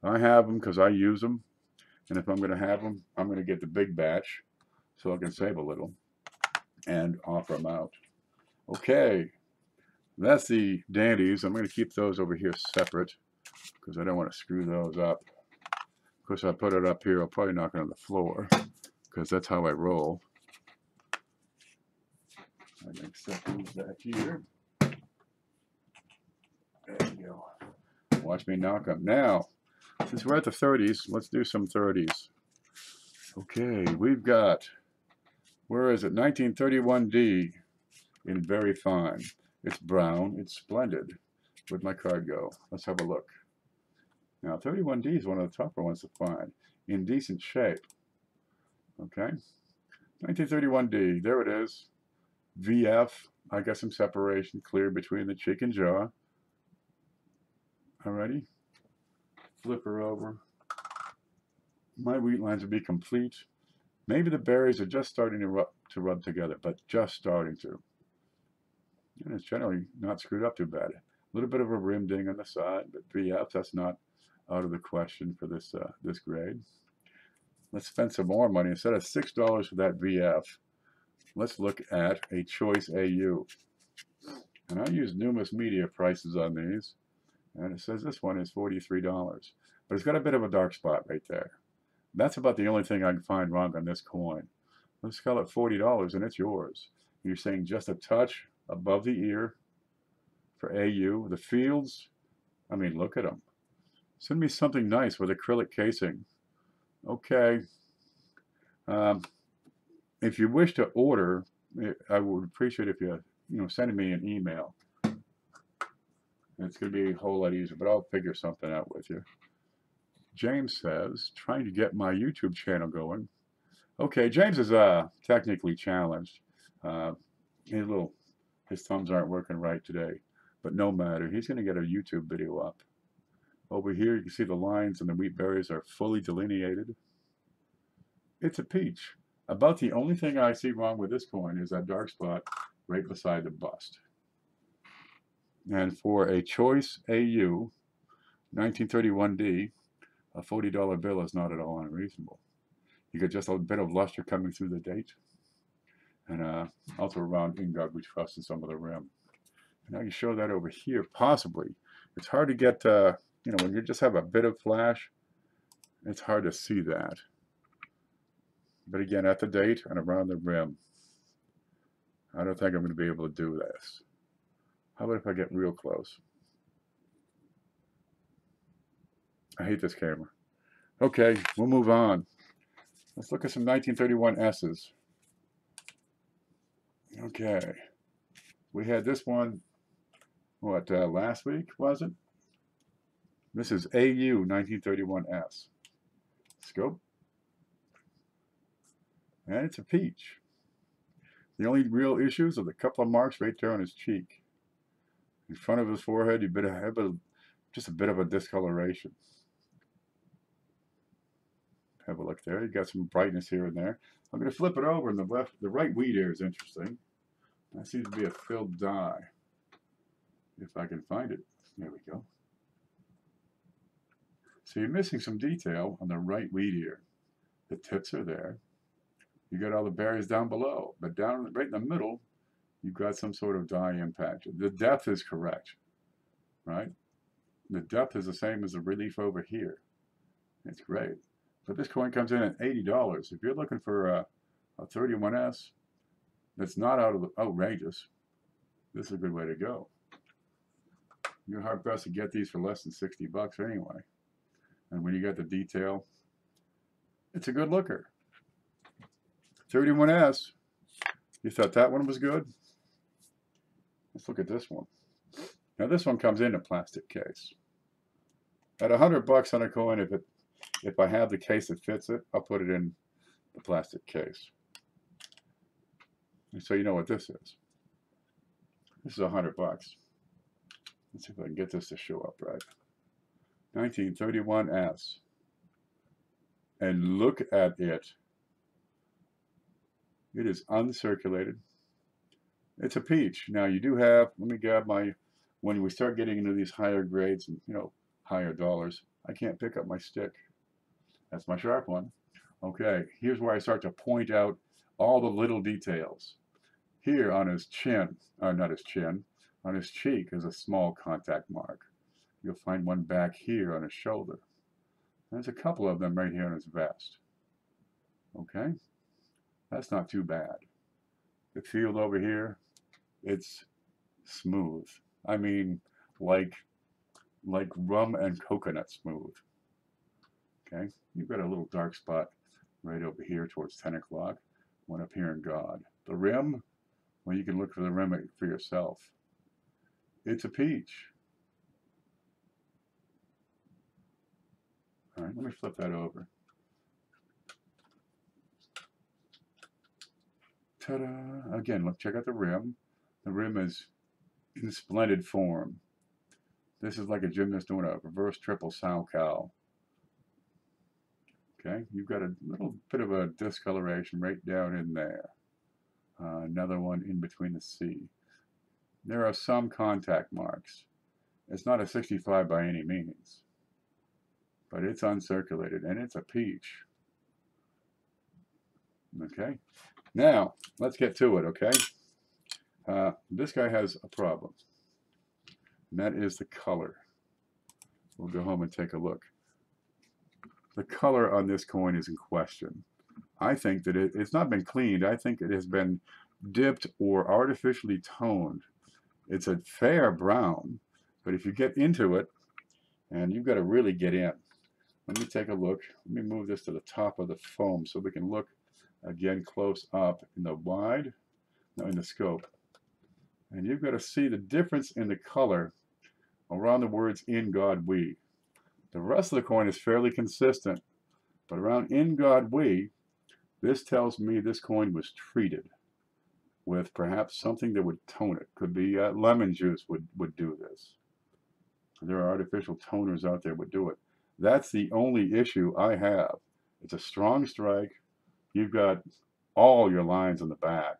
I have them because I use them. And if I'm going to have them, I'm going to get the big batch so I can save a little and offer them out. Okay, that's the dandies. I'm going to keep those over here separate because I don't want to screw those up. Of course, I put it up here, I'll probably knock it on the floor because that's how I roll. I can set these back here. There you go. Watch me knock them. Now, since we're at the 30s, let's do some 30s. Okay, we've got, where is it? 1931D in very fine. It's brown. It's splendid. Where'd my card go? Let's have a look. Now, 31D is one of the tougher ones to find. In decent shape. Okay. 1931D. There it is. VF. I got some separation clear between the cheek and jaw. Alrighty. Flip her over. My wheat lines will be complete. Maybe the berries are just starting to rub together, but just starting to. And it's generally not screwed up too bad. A little bit of a rim ding on the side, but VF, that's not out of the question for this this grade. Let's spend some more money. Instead of $6 for that VF, let's look at a Choice AU. And I use Numis Media prices on these, and it says this one is $43. But it's got a bit of a dark spot right there. That's about the only thing I can find wrong on this coin. Let's call it $40 and it's yours. You're saying just a touch above the ear for AU. The fields, I mean, look at them. Send me something nice with acrylic casing. Okay. If you wish to order, I would appreciate if you send me an email. It's going to be a whole lot easier, but I'll figure something out with you. James says, trying to get my YouTube channel going. Okay, James is technically challenged. His thumbs aren't working right today, but no matter. He's going to get a YouTube video up. Over here, you can see the lines and the wheat berries are fully delineated. It's a peach. About the only thing I see wrong with this coin is that dark spot right beside the bust. And for a Choice AU, 1931D, a $40 bill is not at all unreasonable. You get just a bit of luster coming through the date. And also around ingot we trust in some of the rim. And now you show that over here, possibly. It's hard to get, when you just have a bit of flash, it's hard to see that. But again, at the date and around the rim, I don't think I'm going to be able to do this. How about if I get real close? I hate this camera. Okay, we'll move on. Let's look at some 1931 S's. Okay. We had this one, what, last week, was it? This is AU 1931S. Scope. And it's a peach. The only real issues are the couple of marks right there on his cheek. In front of his forehead, you have just a bit of a discoloration. Have a look there. You got some brightness here and there. I'm going to flip it over, and the right wheat ear is interesting. That seems to be a filled dye. If I can find it. There we go. So you're missing some detail on the right wheat ear. The tips are there. You got all the berries down below, but down right in the middle, you've got some sort of dye impact. The depth is correct, right? The depth is the same as the relief over here. It's great. But this coin comes in at $80. If you're looking for a 31S that's not outrageous, this is a good way to go. You're hard pressed to get these for less than 60 bucks anyway. And when you get the detail, it's a good looker. 31S. You thought that one was good? Let's look at this one. Now this one comes in a plastic case. At 100 bucks on a coin, if I have the case that fits it, I'll put it in the plastic case. And so you know what this is. This is 100 bucks. Let's see if I can get this to show up right. 1931S. And look at it. It is uncirculated. It's a peach. Now you do have, let me grab my, when we start getting into these higher grades and, you know, higher dollars, I can't pick up my stick. That's my sharp one. Okay, here's where I start to point out all the little details. Here on his chin, not his chin, on his cheek is a small contact mark. You'll find one back here on his shoulder. There's a couple of them right here on his vest. Okay, that's not too bad. The field over here, it's smooth. I mean, like rum and coconut smooth. Okay, you've got a little dark spot right over here towards 10 o'clock, one up here in God. The rim, well, you can look for the rim for yourself. It's a peach. All right, let me flip that over. Ta-da! Again, look, check out the rim. The rim is in splendid form. This is like a gymnast doing a reverse triple sow cow. Okay, you've got a little bit of a discoloration right down in there. Another one in between the C. There are some contact marks. It's not a 65 by any means, but it's uncirculated and it's a peach. Okay, now let's get to it, okay? This guy has a problem, and that is the color. We'll go home and take a look. The color on this coin is in question. I think that it's not been cleaned. I think it has been dipped or artificially toned. It's a fair brown, but if you get into it, and you've got to really get in. Let me take a look. Let me move this to the top of the foam so we can look again close up in the wide, no, in the scope. And you've got to see the difference in the color around the words "In God We." The rest of the coin is fairly consistent, but around "In God We," this tells me this coin was treated with perhaps something that would tone it. Could be lemon juice would do this. There are artificial toners out there would do it. That's the only issue I have. It's a strong strike. You've got all your lines on the back,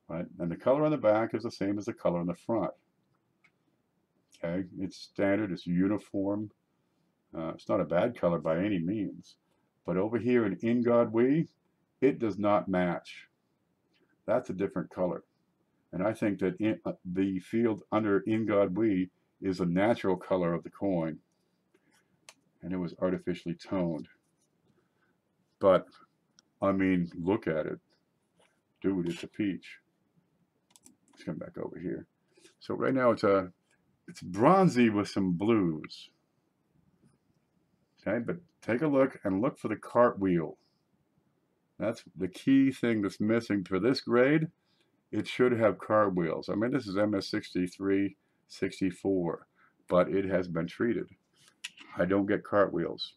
right? And the color on the back is the same as the color on the front. Okay, it's standard, it's uniform. It's not a bad color by any means. But over here in God We, it does not match. That's a different color. And I think that the field under In God We is a natural color of the coin. And it was artificially toned. But, I mean, look at it. Dude, it's a peach. Let's come back over here. So right now it's bronzy with some blues. Okay, but take a look and look for the cartwheel. That's the key thing that's missing for this grade. it should have cartwheels. I mean, this is MS63, 64, but it has been treated. I don't get cartwheels.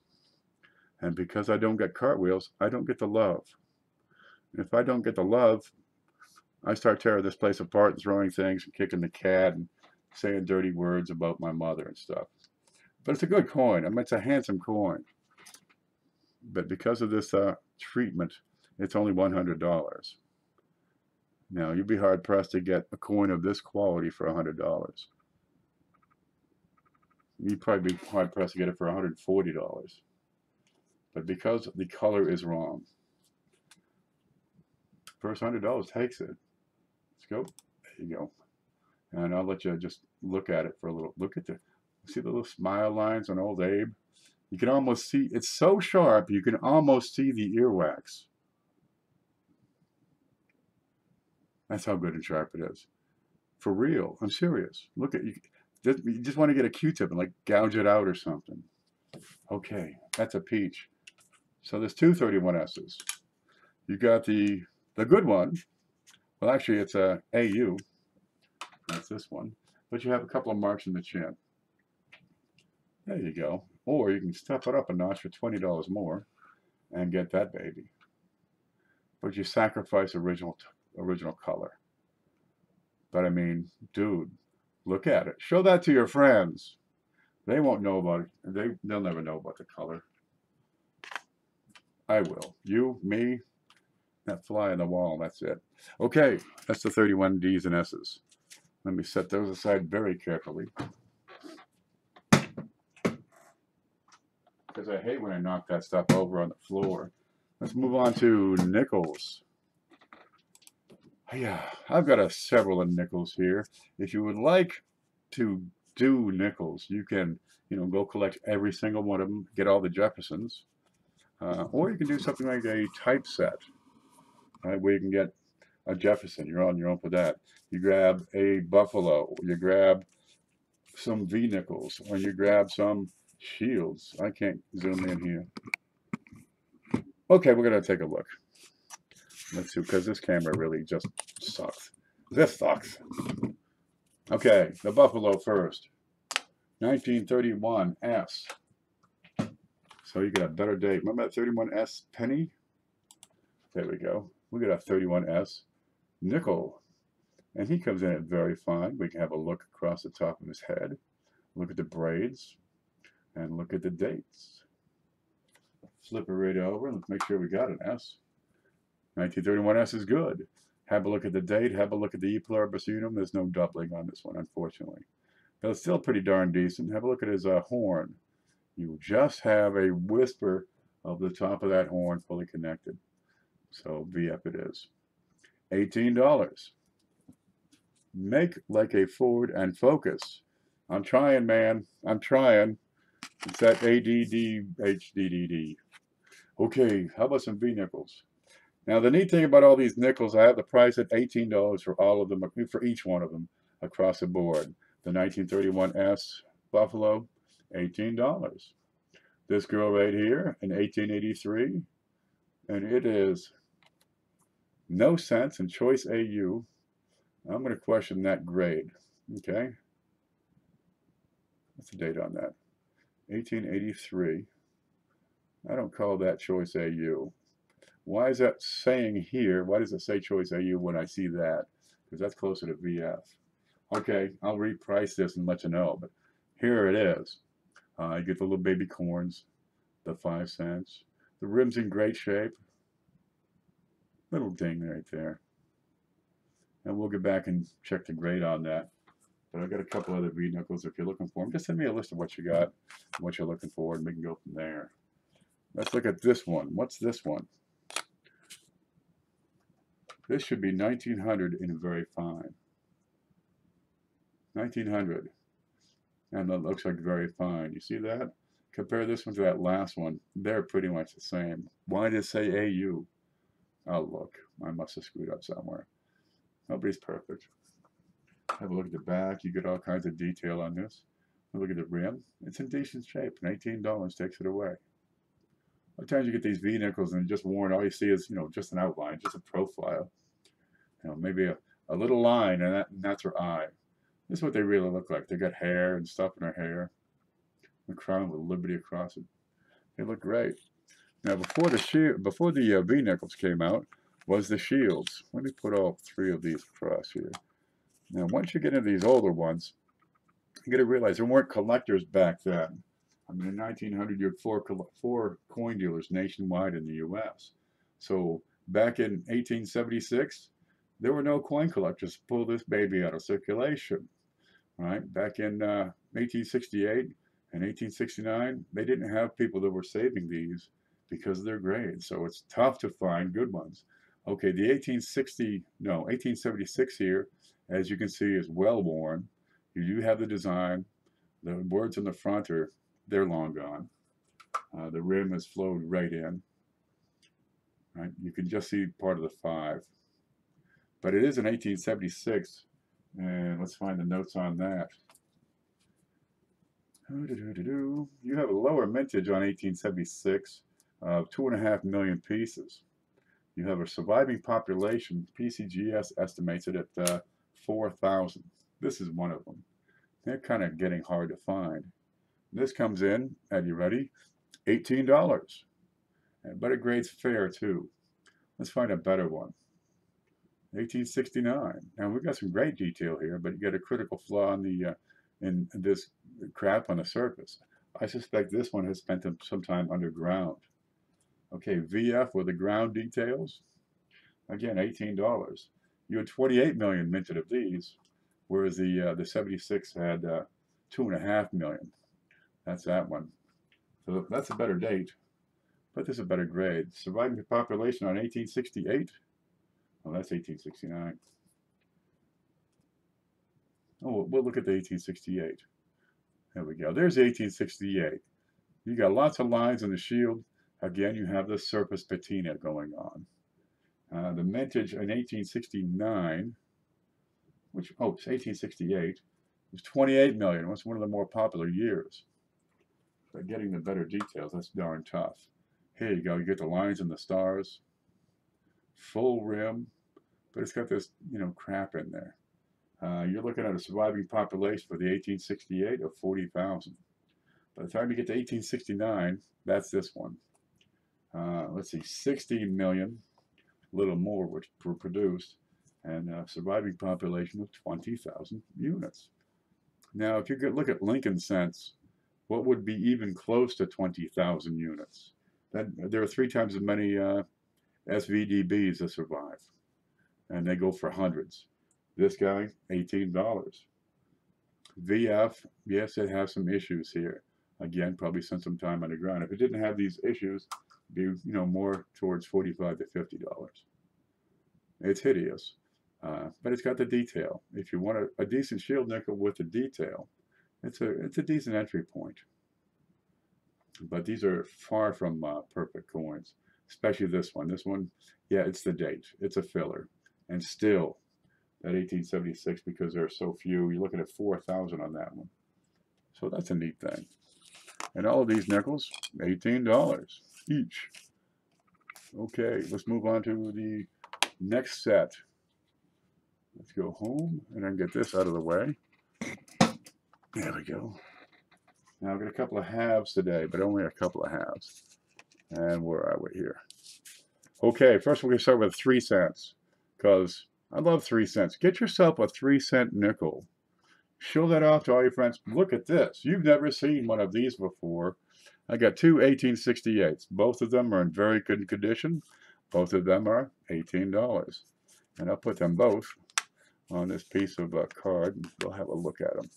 And because I don't get cartwheels, I don't get the love. And if I don't get the love, I start tearing this place apart and throwing things and kicking the cat and saying dirty words about my mother and stuff. But it's a good coin. I mean, it's a handsome coin. But because of this treatment, it's only $100. Now, you'd be hard-pressed to get a coin of this quality for $100. You'd probably be hard-pressed to get it for $140. But because the color is wrong, first $100 takes it. Let's go. There you go. And I'll let you just look at it for a little. Look at the, see the little smile lines on old Abe? You can almost see, it's so sharp, you can almost see the earwax. That's how good and sharp it is. For real, I'm serious. Look at, you just want to get a Q-tip and like gouge it out or something. Okay, that's a peach. So there's two 31S's. You got the good one. Well, actually, it's a AU. That's this one. But you have a couple of marks in the chin. There you go. Or you can step it up a notch for $20 more and get that baby. But you sacrifice original color. But I mean, dude, look at it. Show that to your friends. They won't know about it. They'll never know about the color. I will. You, me, that fly on the wall, that's it. Okay, that's the 31 Ds and S's. Let me set those aside very carefully. Because I hate when I knock that stuff over on the floor. Let's move on to nickels. Yeah, I've got several of nickels here. If you would like to do nickels, you can, go collect every single one of them, get all the Jeffersons. Or you can do something like a typeset, right, where you can get a Jefferson. You're on your own for that. You grab a Buffalo, you grab some V nickels, or you grab some Shields. I can't zoom in here. Okay, we're going to take a look. Let's see, because this camera really just sucks. This sucks. Okay, the Buffalo first. 1931 S. So you get a better date. Remember that 31S penny? There we go. We got a 31S nickel. And he comes in at very fine. We can have a look across the top of his head. Look at the braids. And look at the dates. Flip it right over and let's make sure we got an S. 1931S is good. Have a look at the date. Have a look at the E pluribus unum. There's no doubling on this one, unfortunately. But it's still pretty darn decent. Have a look at his horn. You just have a whisper of the top of that horn fully connected. So VF it is. $18. Make like a Ford and focus. I'm trying, man. I'm trying. It's that ADDHDDD. Okay, how about some V nickels? Now the neat thing about all these nickels, I have the price at $18 for all of them, for each one of them across the board. The 1931S Buffalo, $18. This girl right here in 1883, and it is no cents in choice AU. I'm going to question that grade. Okay, what's the date on that? 1883. I don't call that choice AU. Why is that saying here? Why does it say choice AU when I see that? Because that's closer to VF. Okay, I'll reprice this and let you know, but here it is. You get the little baby corns, the 5 cents. The rim's in great shape. Little ding right there. And we'll get back and check the grade on that. But I've got a couple other V nickels if you're looking for them. Just send me a list of what you got, what you're looking for, and we can go from there. Let's look at this one. What's this one? This should be 1900 in very fine. 1900. And that looks like very fine. You see that? Compare this one to that last one. They're pretty much the same. Why did it say AU? Oh, look. I must have screwed up somewhere. Nobody's perfect. Have a look at the back. You get all kinds of detail on this. Look at the rim. It's in decent shape. $19 takes it away. A lot of times you get these V nickels and just worn. All you see is, just an outline, just a profile. Maybe a a little line, and that's her eye. This is what they really look like. They got hair and stuff in their hair. The crown with Liberty across it. They look great. Now, before the V-nickels came out, was the shields. Let me put all three of these across here. Now, once you get into these older ones, you got to realize there weren't collectors back then. I mean, in 1900, you had four coin dealers nationwide in the U.S. So back in 1876, there were no coin collectors to pull this baby out of circulation. Right? Back in 1868 and 1869, they didn't have people that were saving these because of their grades. So it's tough to find good ones. Okay, the 1876 here, as you can see, is well worn. You do have the design. The words on the front they're long gone. The rim has flowed right in. Right? You can just see part of the 5. But it is in 1876, and let's find the notes on that. You have a lower mintage on 1876 of 2.5 million pieces. You have a surviving population. PCGS estimates it at 4,000. This is one of them. They're kind of getting hard to find. This comes in, are you ready? $18. But it grades fair too. Let's find a better one. 1869. Now we've got some great detail here, but you get a critical flaw in this crap on the surface. I suspect this one has spent some time underground. Okay, VF with the ground details. Again, $18. You had 28 million minted of these, whereas the 76 had 2.5 million. That's that one. So that's a better date, but this is a better grade. Surviving population on 1868. Oh, that's 1869. Oh, we'll look at the 1868. There we go. There's 1868. You got lots of lines on the shield. Again, you have the surface patina going on. The mintage in 1869, it's 1868, was 28 million. It was one of the more popular years. But getting the better details, that's darn tough. Here you go. You get the lines and the stars. Full rim, but it's got this, crap in there. You're looking at a surviving population for the 1868 of 40,000. By the time you get to 1869, that's this one. Let's see, 16 million, a little more, which were produced, and a surviving population of 20,000 units. Now, if you could look at Lincoln cents, what would be even close to 20,000 units? There are 3 times as many SVDBs that survive, and they go for hundreds. This guy, $18. VF, yes, it has some issues here. Again, probably spent some time underground. If it didn't have these issues, it'd be more towards $45 to $50. It's hideous, but it's got the detail. If you want a decent shield nickel with the detail, it's a decent entry point. But these are far from perfect coins, especially this one. This one, yeah, it's the date. It's a filler, and still at 1876, because there are so few, you're looking at 4,000 on that one. So that's a neat thing. And all of these nickels, $18 each. Okay, let's move on to the next set. Let's go home and then get this out of the way. There we go. Now I've got a couple of halves today, but only a couple of halves. And where are we here? Okay, first we're going to start with 3 cents, because I love 3 cents. Get yourself a 3-cent nickel. Show that off to all your friends. Look at this. You've never seen one of these before. I got 2 1868s. Both of them are in very good condition. Both of them are $18. And I'll put them both on this piece of card, and we'll have a look at them.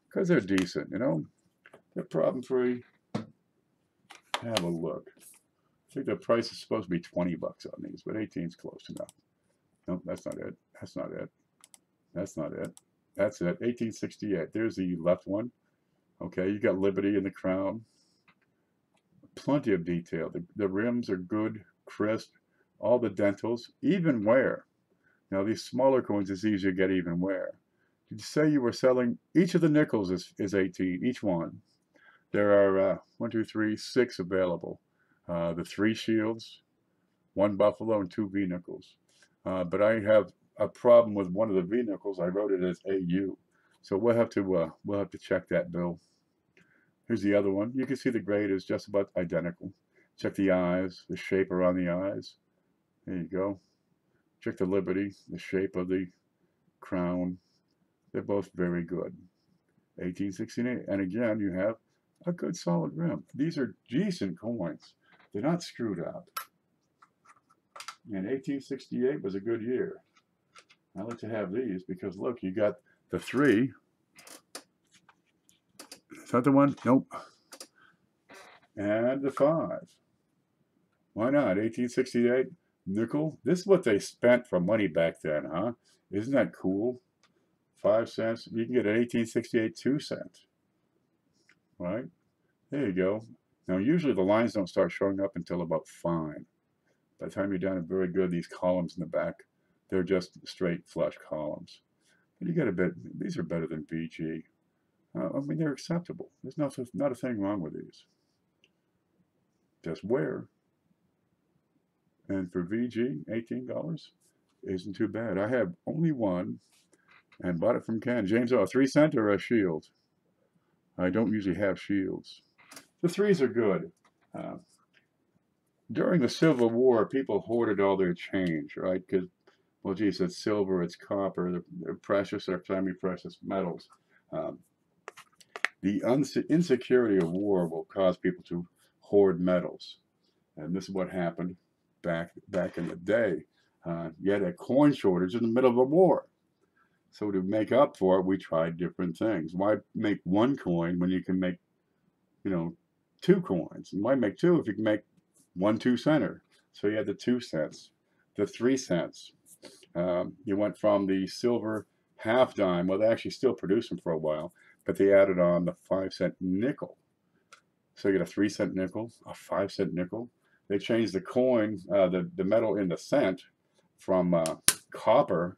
Because they're decent, They're problem-free. Have a look. I think the price is supposed to be 20 bucks on these, but 18's close enough. Nope, that's not it. That's not it. That's not it. That's it. 1868. There's the left one. Okay, you got Liberty in the crown. Plenty of detail. The rims are good, crisp. All the dentals, even wear. Now these smaller coins is easier to get even wear. Did you say you were selling? Each of the nickels is 18. Each one. There are 1, 2, 3, 6 available. The 3 shields, 1 buffalo, and 2 V nickels. But I have a problem with one of the V nickels. I wrote it as AU. So we'll have to check that bill. Here's the other one. You can see the grade is just about identical. Check the eyes, the shape around the eyes. There you go. Check the Liberty, the shape of the crown. They're both very good. 1868. And again, you have a good solid rim. These are decent coins. They're not screwed up. And 1868 was a good year. I like to have these because look, you got the 3. Is that the one? Nope. And the 5. Why not? 1868 nickel. This is what they spent for money back then, huh? Isn't that cool? 5 cents. You can get an 1868 2 cent. Right? There you go. Now, usually the lines don't start showing up until about 5. By the time you're done, very good. These columns in the back, they're just straight flush columns. But you get a bit. These are better than VG. I mean, they're acceptable. There's not a thing wrong with these. Just wear. And for VG, $18 isn't too bad. I have only one and bought it from Ken. James, a 3 cent or a shield? I don't usually have shields. The 3s are good. During the Civil War, people hoarded all their change, right? Because, well, geez, it's silver, it's copper, they're precious, they're semi-precious metals. The insecurity of war will cause people to hoard metals. And this is what happened back in the day. You had a coin shortage in the middle of a war. So to make up for it, we tried different things. Why make one coin when you can make, 2 coins? And why make 2 if you can make 1 2-center? So you had the 2 cents, the 3 cents. You went from the silver half dime. Well, they actually still produce them for a while, but they added on the 5-cent nickel. So you get a 3-cent nickel, a 5-cent nickel. They changed the coin, the metal in the cent, from copper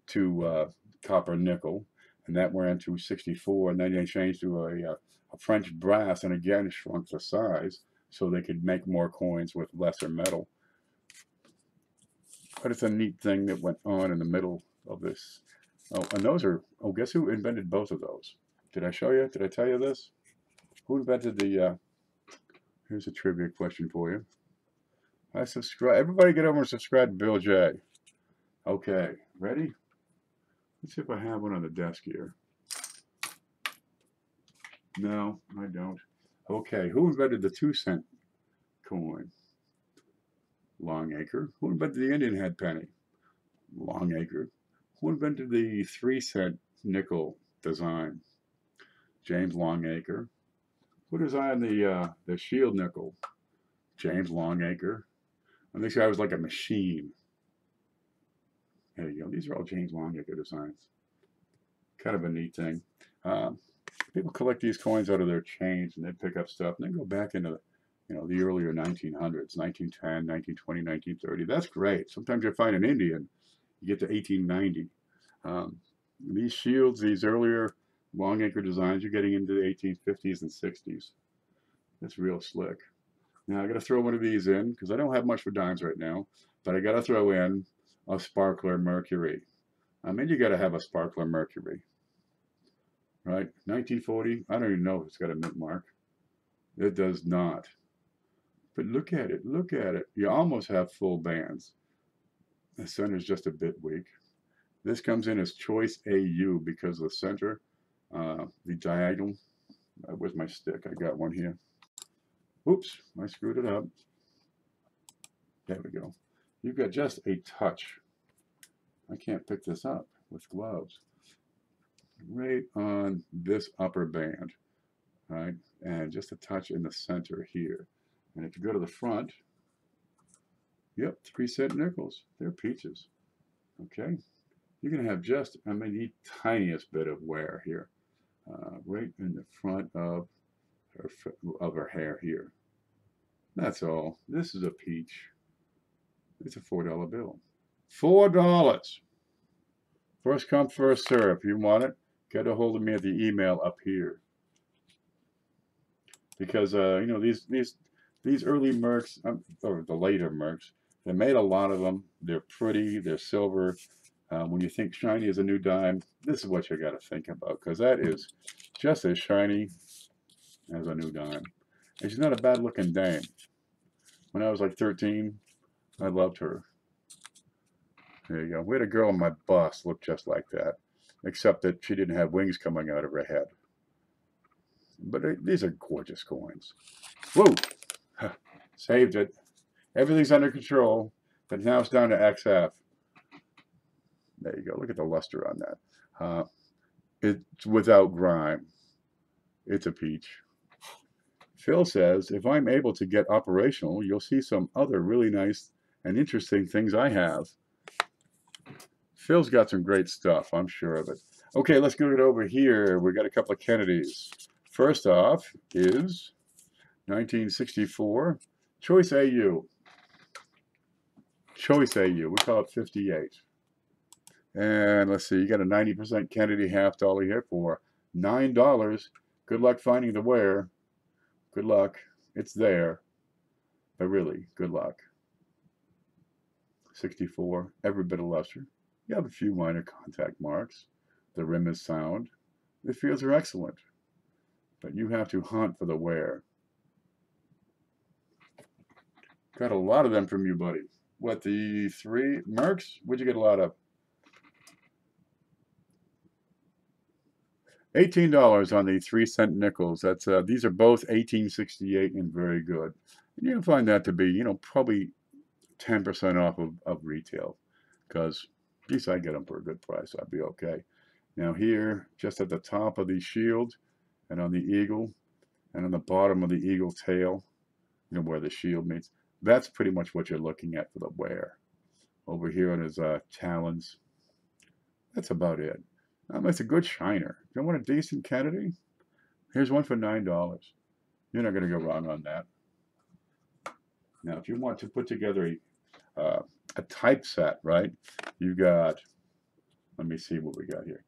to copper nickel, and that went into 64. And then they changed to a French brass, and again shrunk the size so they could make more coins with lesser metal. But it's a neat thing that went on in the middle of this. Oh, and those are, guess who invented both of those? Did I show you? Did I tell you this? Who invented the, here's a trivia question for you. I subscribe, everybody get over and subscribe to Bill J. Okay, ready? Let's see if I have one on the desk here. No, I don't. Okay, who invented the 2-cent coin? Longacre. Who invented the Indian head penny? Longacre. Who invented the 3-cent nickel design? James Longacre. Who designed the shield nickel? James Longacre. And this guy was like a machine. There you go. These are all James Longacre designs. Kind of a neat thing. People collect these coins out of their change, and they pick up stuff, and then go back into the earlier 1900s, 1910, 1920, 1930. That's great. Sometimes you find an Indian, you get to 1890. These shields, these earlier Longacre designs, you're getting into the 1850s and 60s. That's real slick. Now I got to throw one of these in because I don't have much for dimes right now, but I got to throw in a sparkler Mercury. I mean, you got to have a sparkler Mercury, right? 1940. I don't even know if it's got a mint mark. It does not. But look at it. Look at it. You almost have full bands. The center's just a bit weak. This comes in as choice AU because the center, the diagonal. Where's my stick? I got one here. Oops, I screwed it up. There we go. You've got just a touch. I can't pick this up with gloves. Right on this upper band, right? And just a touch in the center here. And if you go to the front, yep, 3-cent nickels. They're peaches. Okay. You're going to have just, the tiniest bit of wear here. Right in the front of her hair here. That's all. This is a peach. It's a $4 bill. $4. First come, first serve. If you want it, get a hold of me at the email up here. Because these early Mercs, or the later Mercs, they made a lot of them. They're pretty. They're silver. When you think shiny as a new dime, this is what you got to think about, because that is just as shiny as a new dime. And she's not a bad looking dame. When I was like 13, I loved her. There you go. We had a girl on my bus look just like that, except that she didn't have wings coming out of her head. But these are gorgeous coins. Whoa! Saved it. Everything's under control, but now it's down to XF. There you go. Look at the luster on that. It's without grime. It's a peach. Phil says, if I'm able to get operational, you'll see some other really nice and interesting things I have. Phil's got some great stuff, I'm sure of it. Okay, let's go over here. We got a couple of Kennedys. First off is 1964 Choice AU. Choice AU. We call it 58. And let's see, you got a 90% Kennedy half dollar here for $9. Good luck finding the wear. Good luck. It's there. But really, good luck. 64. Every bit of luster. You have a few minor contact marks. The rim is sound. The fields are excellent. But you have to hunt for the wear. Got a lot of them from you, buddy. What, the 3 Mercs? What'd you get a lot of? $18 on the 3-cent nickels. That's these are both 1868 and very good. And you'll find that to be, you know, probably 10% off of retail, because at least I get them for a good price. I'd be okay. Now here, just at the top of the shield, and on the eagle, and on the bottom of the eagle tail, you know, where the shield meets, that's pretty much what you're looking at for the wear. Over here on his talons, that's about it. It's a good shiner. If you want a decent Kennedy, here's one for $9. You're not going to go wrong on that. Now, if you want to put together a typeset, right? You got, let me see what we got here.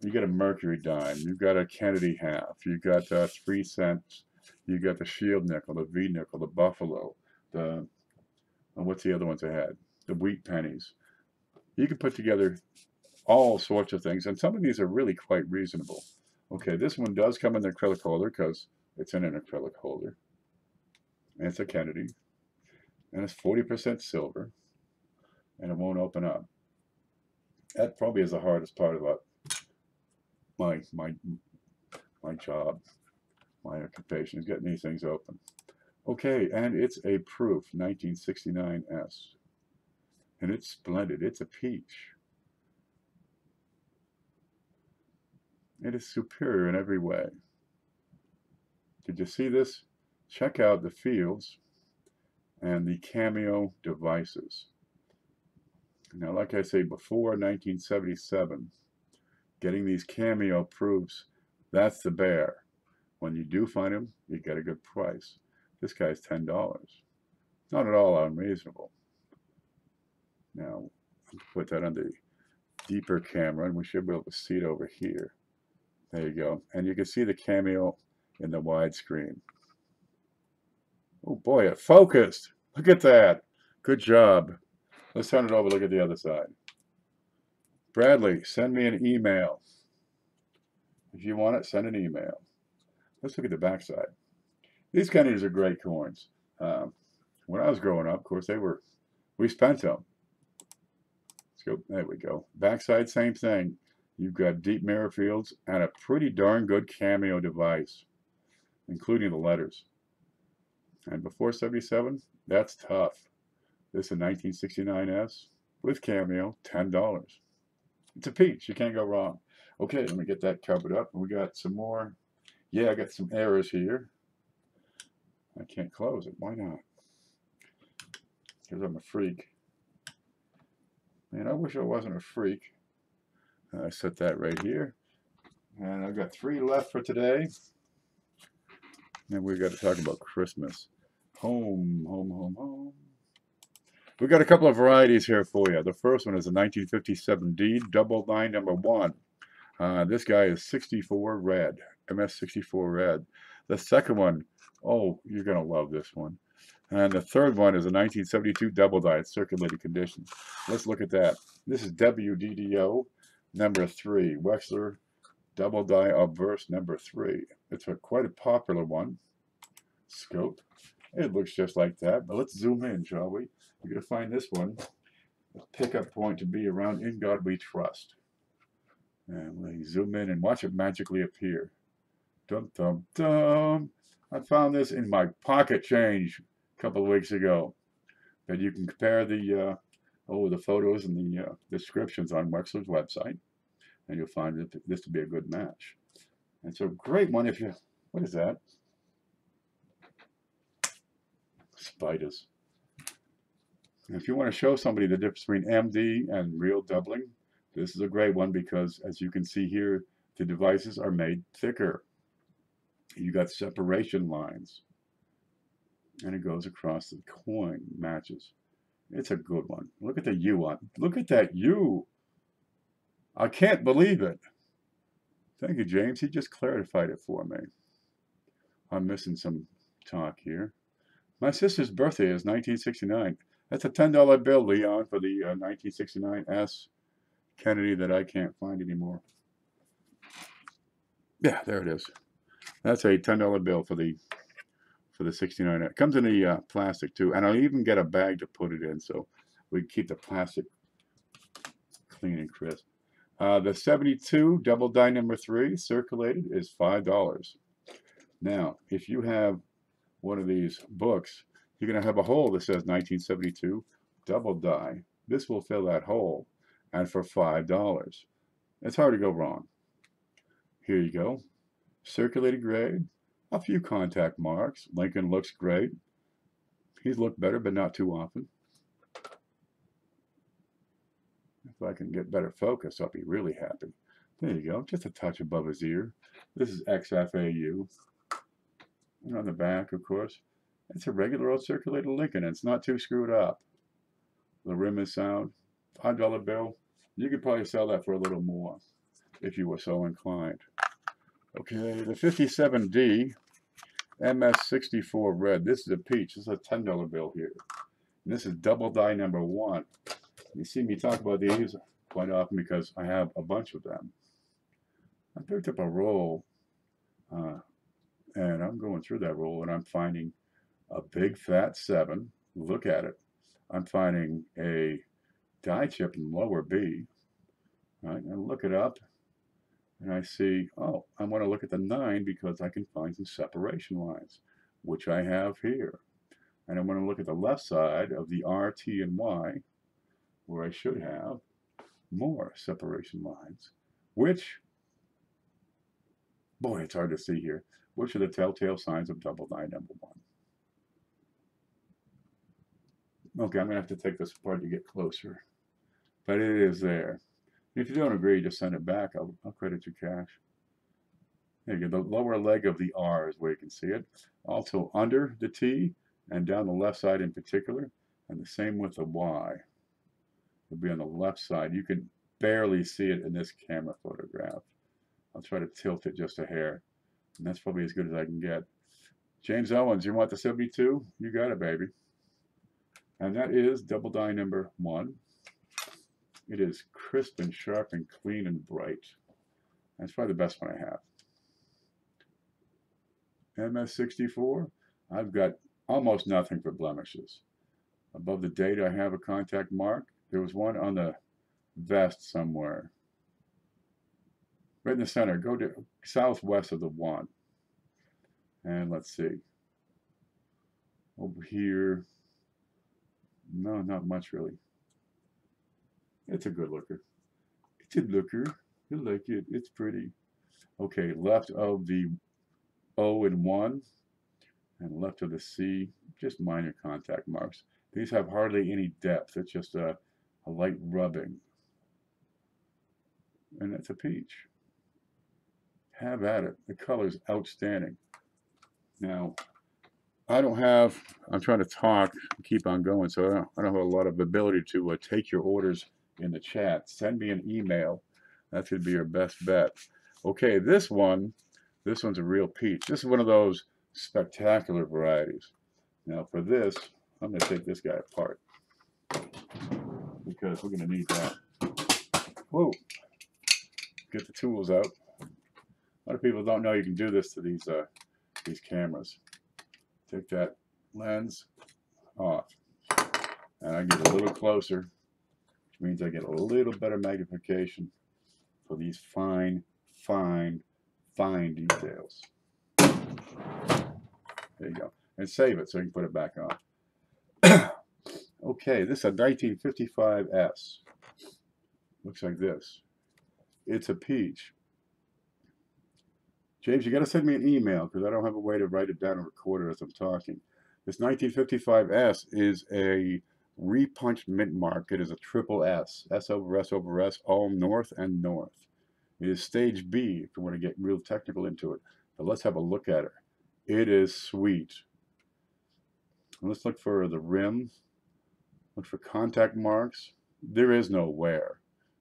You got a Mercury dime. You've got a Kennedy half. You got 3 cents. You got the Shield nickel, the V nickel, the Buffalo, the what's the other ones I had? The wheat pennies. You can put together all sorts of things, and some of these are really quite reasonable. Okay, this one does come in the acrylic holder because it's in an acrylic holder. And it's a Kennedy. And it's 40% silver. And it won't open up. That probably is the hardest part about my job, my occupation, is getting these things open. Okay, and it's a proof 1969S. And it's splendid. It's a peach. It is superior in every way. Did you see this? Check out the fields and the cameo devices. Now, like I say, before 1977, getting these cameo proofs, that's the bear. When you do find them, you get a good price. This guy's $10. Not at all unreasonable. Now, put that on the deeper camera, and we should be able to see it over here. There you go. And you can see the cameo in the widescreen. Oh boy, it focused. Look at that. Good job. Let's turn it over, look at the other side. Bradley, send me an email. If you want it, send an email. Let's look at the back side. These Kennedys are great coins. When I was growing up, of course, we spent them. Let's go, there we go. Backside, same thing. You've got deep mirror fields and a pretty darn good cameo device, including the letters. And before 77, that's tough. This is a 1969S with cameo, $10. It's a peach. You can't go wrong. Okay, let me get that covered up. We got some more. Yeah, I got some errors here. I can't close it. Why not? Because I'm a freak. Man, I wish I wasn't a freak. I set that right here. And I've got 3 left for today. And we've got to talk about Christmas. Home, home, home, home. We've got a couple of varieties here for you. The first one is a 1957D double 9 number 1. This guy is 64 red, MS64 red. The second one, oh, you're going to love this one. And the third one is a 1972 double die. It's circulating condition. Let's look at that. This is WDDO number 3. Wexler double die obverse number 3. It's quite a popular one. Scope. It looks just like that. But let's zoom in, shall we? We're going to find this one. A pickup point to be around In God We Trust. And we zoom in and watch it magically appear. Dum, dum, dum. I found this in my pocket change a couple of weeks ago. But you can compare the photos and the descriptions on Wexler's website, and you'll find this to be a good match. And it's a great one if you, what is that? Spiders. And if you want to show somebody the difference between MD and real doubling, this is a great one because, as you can see here, the devices are made thicker. You got separation lines, and it goes across the coin, matches. It's a good one. Look at the U on. Look at that U. I can't believe it. Thank you, James. He just clarified it for me. I'm missing some talk here. My sister's birthday is 1969. That's a $10 bill, Leon, for the 1969 S Kennedy that I can't find anymore. Yeah, there it is. That's a $10 bill for the 69. It comes in the plastic too, and I'll even get a bag to put it in, so we keep the plastic clean and crisp. The 72 double die number 3 circulated is $5. Now, if you have one of these books, you're going to have a hole that says 1972 double die. This will fill that hole, and for $5. It's hard to go wrong. Here you go. Circulated grade. A few contact marks. Lincoln looks great. He's looked better, but not too often. If I can get better focus, I'll be really happy. There you go, just a touch above his ear. This is XFAU. And on the back, of course, it's a regular old circulated Lincoln, and it's not too screwed up. The rim is sound. $5 bill. You could probably sell that for a little more if you were so inclined. Okay, the 57D MS64 red. This is a peach. This is a $10 bill here. And this is double die number 1. You see me talk about these quite often because I have a bunch of them. I picked up a roll, and I'm going through that roll, and I'm finding a big fat 7. Look at it. I'm finding a die chip in lower B. Right, and look it up, and I see, oh, I want to look at the 9 because I can find some separation lines, which I have here. And I want to look at the left side of the R, T, and Y, where I should have more separation lines, which, boy, it's hard to see here, which are the telltale signs of double die number 1. Okay, I'm going to have to take this apart to get closer, but it is there. If you don't agree, just send it back. I'll credit your cash. There you go. The lower leg of the R is where you can see it. Also under the T and down the left side in particular, and the same with the Y. It'll be on the left side. You can barely see it in this camera photograph. I'll try to tilt it just a hair, and that's probably as good as I can get. James Owens, you want the 72? You got it, baby. And that is double die number 1. It is crisp and sharp and clean and bright. That's probably the best one I have. MS64, I've got almost nothing for blemishes. Above the date, I have a contact mark. There was one on the vest somewhere. Right in the center, go to southwest of the 1. And let's see. Over here, no, not much really. It's a good looker. It's a looker. You like it. It's pretty. Okay, left of the O and 1, and left of the C, just minor contact marks. These have hardly any depth. It's just a light rubbing. And that's a peach. Have at it. The color's outstanding. Now, I'm trying to talk, keep on going, so I don't have a lot of ability to take your orders in the chat. Send me an email. That should be your best bet. Okay, this one's a real peach. This is one of those spectacular varieties. Now for this, I'm going to take this guy apart because we're going to need that. Whoa! Get the tools out. A lot of people don't know you can do this to these cameras. Take that lens off, and I get a little closer, which means I get a little better magnification for these fine, fine, fine details. There you go. And save it so you can put it back on. Okay, this is a 1955S. Looks like this. It's a peach. James, you got to send me an email because I don't have a way to write it down and record it as I'm talking. This 1955S is a repunched mint mark. It is a triple S. S over S over S, all north and north. It is stage B if you want to get real technical into it. But let's have a look at her. It is sweet. Let's look for the rim. Look for contact marks. There is no wear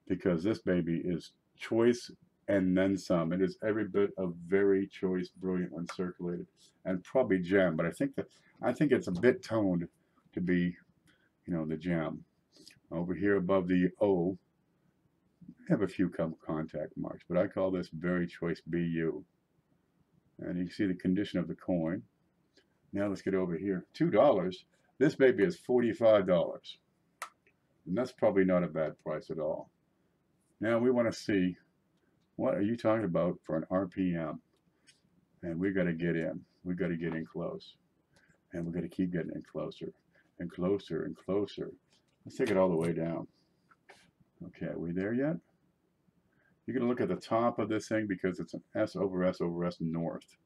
because this baby is choice and then some. It is every bit of very choice, brilliant when circulated, and probably gem. But I think it's a bit toned to be, you know, the gem. Over here above the O, I have a few contact marks, but I call this very choice BU. And you can see the condition of the coin. Now let's get over here. $2. This baby is $45. And that's probably not a bad price at all. Now we want to see, what are you talking about for an RPM? And we got to get in. We got to get in close. And we're going to keep getting in closer and closer and closer. Let's take it all the way down. Okay, are we there yet? You're going to look at the top of this thing because it's an S over S over S north.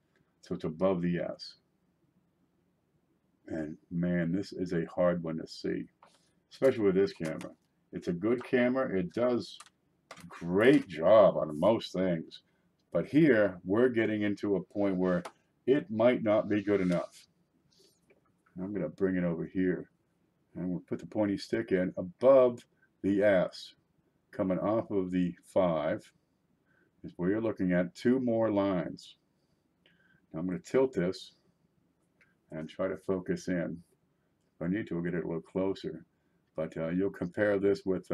So it's above the S. And man, this is a hard one to see, especially with this camera. It's a good camera. It does great job on most things. But here, we're getting into a point where it might not be good enough. I'm going to bring it over here. And we'll put the pointy stick in above the S. Coming off of the 5 is where you're looking at 2 more lines. Now I'm going to tilt this and try to focus in. If I need to, we'll get it a little closer. But you'll compare this with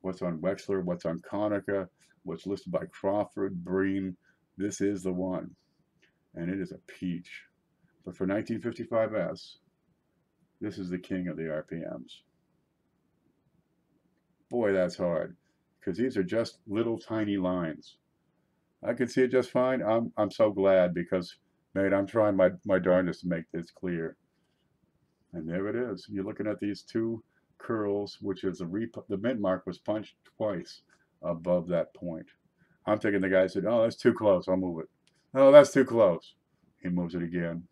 what's on Wexler, what's on Konica, what's listed by Crawford, Breen. This is the one. And it is a peach. But for 1955S, this is the king of the RPMs. Boy, that's hard. Because these are just little tiny lines. I can see it just fine. I'm so glad because, mate, I'm trying my darndest to make this clear. And there it is. You're looking at these 2 curls, which is the mint mark was punched twice above that point. I'm thinking the guy said, oh, that's too close. I'll move it. Oh, that's too close. He moves it again.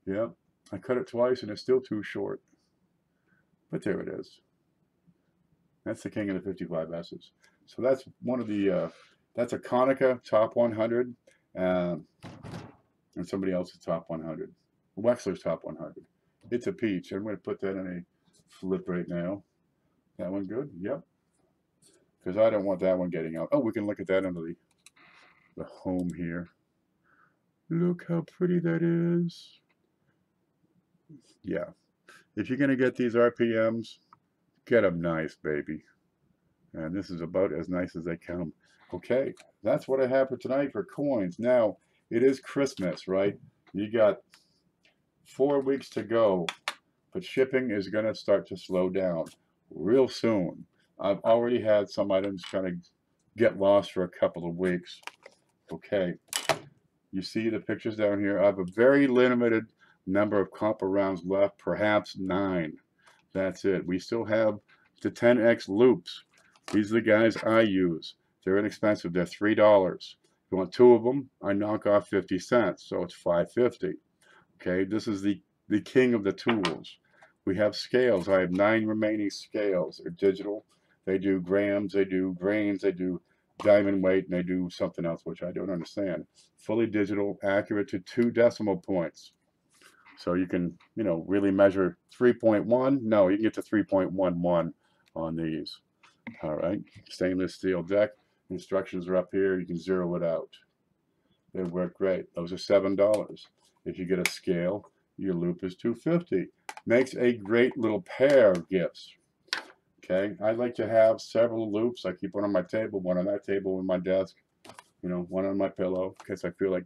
Yep. I cut it twice and it's still too short. But there it is. That's the king of the 55S's. So that's one of the, that's a Konica top 100 and somebody else's top 100. Wexler's top 100. It's a peach. I'm going to put that in a flip right now. That one good? Yep. Because I don't want that one getting out. Oh, we can look at that under the home here. Look how pretty that is. Yeah. If you're going to get these RPMs, get them nice, baby. And this is about as nice as they come. Okay, that's what I have for tonight for coins. Now, it is Christmas, right? You got 4 weeks to go, but shipping is going to start to slow down real soon. I've already had some items kind of get lost for a couple of weeks. Okay, you see the pictures down here. I have a very limited number of copper rounds left, perhaps 9. That's it. We still have the 10X loops. These are the guys I use. They're inexpensive. They're $3. If you want 2 of them, I knock off 50 cents, so it's $5.50. Okay, this is the king of the tools. We have scales. I have 9 remaining scales. They're digital. They do grams, they do grains, they do diamond weight, and they do something else, which I don't understand. Fully digital, accurate to 2 decimal points. So you can, you know, really measure 3.1. No, you can get to 3.11 on these. All right, stainless steel deck. Instructions are up here. You can zero it out. They work great. Those are $7. If you get a scale, Your loop is $2.50. Makes a great little pair of gifts. Okay, I like to have several loops. I keep one on my table, one on that table in my desk, you know, one on my pillow, because I feel like,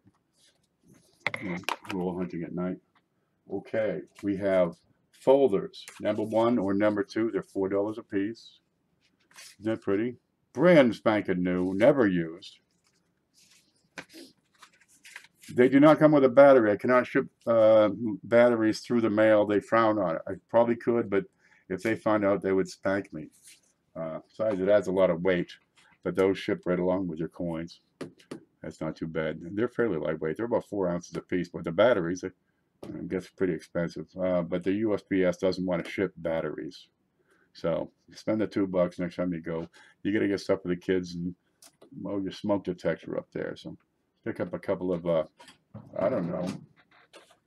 you know, roll hunting at night. Okay, we have folders. Number 1 or number 2, they're $4 a piece. Isn't that pretty? Brand spanking new, never used. They do not come with a battery. I cannot ship batteries through the mail. They frown on it. I probably could, but if they find out, they would spank me. Besides, it adds a lot of weight, but those ship right along with your coins. That's not too bad. They're fairly lightweight. They're about 4 ounces a piece, but the batteries, it gets pretty expensive. But the USPS doesn't want to ship batteries. So spend the $2 next time you go. You got to get stuff for the kids and, well, your smoke detector up there. So pick up a couple of, I don't know.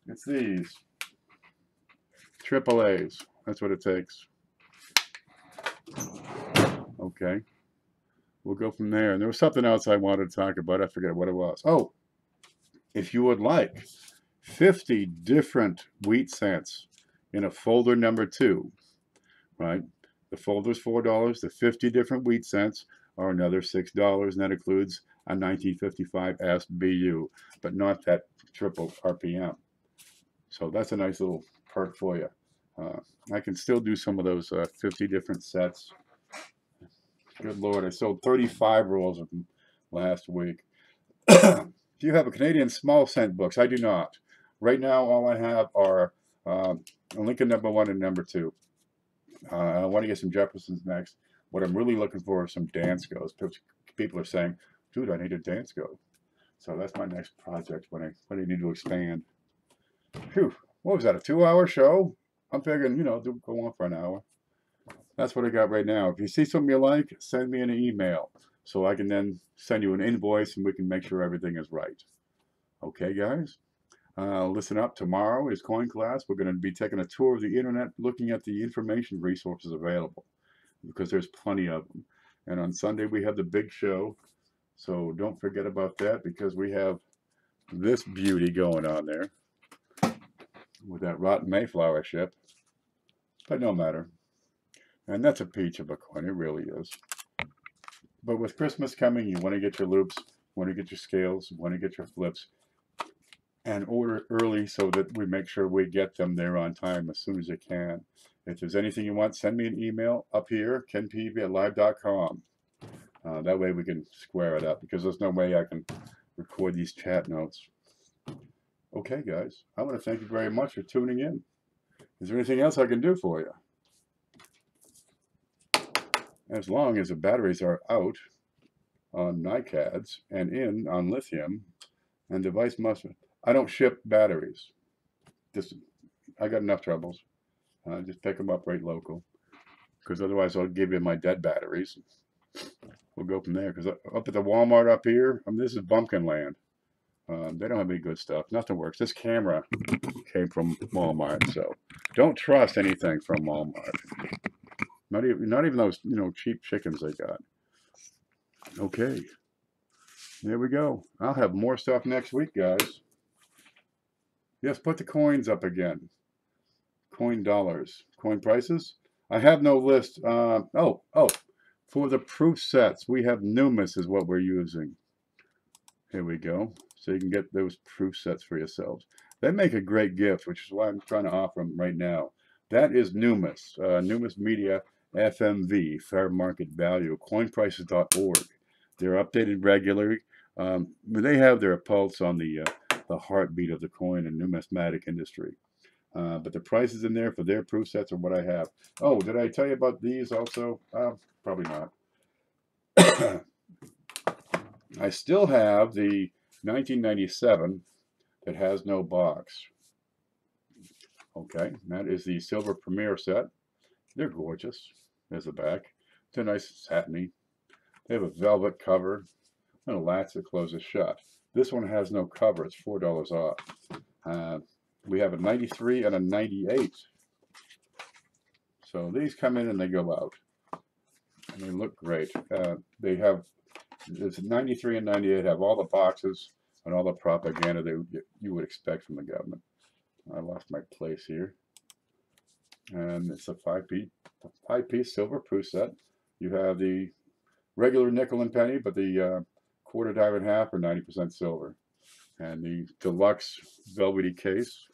It's these. AAAs. That's what it takes. Okay. We'll go from there. And there was something else I wanted to talk about. I forget what it was. Oh, if you would like 50 different wheat cents in a folder number 2, right? The folder's $4. The 50 different wheat cents are another $6, and that includes a 1955 SBU, but not that triple RPM. So that's a nice little perk for you. I can still do some of those 50 different sets. Good Lord, I sold 35 rolls of them last week. Do you have a Canadian small cent books? I do not. Right now, all I have are Lincoln number 1 and number 2. I want to get some Jeffersons next. What I'm really looking for are some Danskos. People are saying, dude, I need a Dansko. So that's my next project when I need to expand. Phew, what was that, a 2-hour show? I'm figuring, you know, go on for an hour. That's what I got right now. If you see something you like, send me an email so I can then send you an invoice and we can make sure everything is right. Okay, guys? Listen up. Tomorrow is Coin Class. We're going to be taking a tour of the internet, looking at the information resources available, because there's plenty of them. And on Sunday, we have the big show. So don't forget about that, because we have this beauty going on there with that rotten Mayflower ship. But no matter. And that's a peach of a coin. It really is. But with Christmas coming, you want to get your loops, you want to get your scales, you want to get your flips, and order early so that we make sure we get them there on time as soon as you can. If there's anything you want, send me an email up here, kenpeavy@live.com. That way we can square it up, because there's no way I can record these chat notes. Okay, guys, I want to thank you very much for tuning in. Is there anything else I can do for you? As long as the batteries are out on NiCads and in on lithium and device must. I don't ship batteries. I got enough troubles. Just pick them up right local, because otherwise I'll give you my dead batteries. We'll go from there, because up at the Walmart up here, I mean, this is bumpkin land. They don't have any good stuff. Nothing works. This camera came from Walmart, so don't trust anything from Walmart. Not even those, you know, cheap chickens they got. Okay, there we go. I'll have more stuff next week, guys. Yes, put the coins up again. Coin dollars, coin prices. I have no list. For the proof sets, we have Numis is what we're using. Here we go. So you can get those proof sets for yourselves. They make a great gift, which is why I'm trying to offer them right now. That is Numis, Numis Media FMV, Fair Market Value, coinprices.org. They're updated regularly. They have their pulse on the heartbeat of the coin and numismatic industry. But the prices in there for their proof sets are what I have. Oh, did I tell you about these also? Probably not. I still have the 1997 that has no box. Okay, that is the Silver Premier set. They're gorgeous. There's the back. They're nice, satiny. They have a velvet cover and a latch that closes shut. This one has no cover. It's $4 off. We have a 93 and a 98. So these come in and they go out. And they look great. They have, it's 93 and 98 have all the boxes and all the propaganda that you would expect from the government. I lost my place here. And it's a five-piece silver proof set. You have the regular nickel and penny, but the quarter diamond half are 90% silver. And the deluxe velvety case,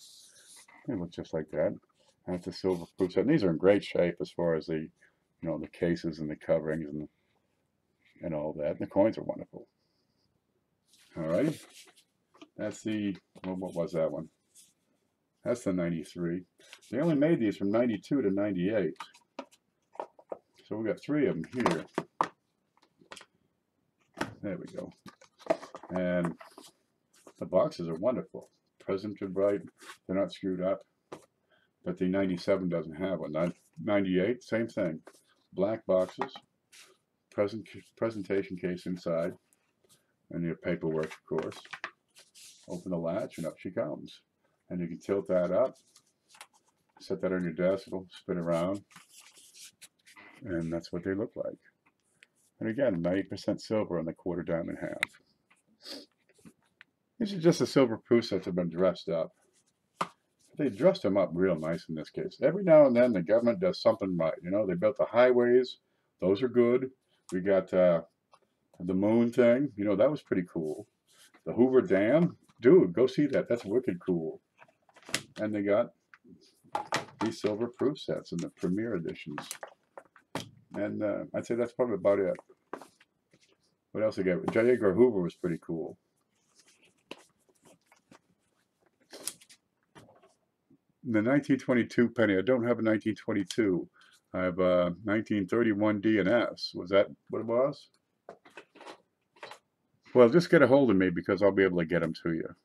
it looks just like that. That's a silver proof set. And these are in great shape as far as the, the cases and the coverings and all that. And the coins are wonderful. All right. That's the, well, what was that one? That's the 93. They only made these from 92 to 98. So we got 3 of them here. There we go. And the boxes are wonderful. Presented right. They're not screwed up. But the 97 doesn't have one. 98, same thing. Black boxes. Presentation case inside. And your paperwork, of course. Open the latch and up she comes. And you can tilt that up. Set that on your desk. It'll spin around. And that's what they look like. And again, 90% silver on the quarter diamond half. These are just the silver proof sets that have been dressed up. They dressed them up real nice in this case. Every now and then the government does something right. They built the highways. Those are good. We got the moon thing. That was pretty cool. The Hoover Dam. Dude, go see that. That's wicked cool. And they got these silver proof sets in the premier editions. And I'd say that's probably about it. What else they got? J. Edgar Hoover was pretty cool. The 1922 penny. I don't have a 1922. I have a 1931 D&S. Was that what it was? Well, just get a hold of me because I'll be able to get them to you.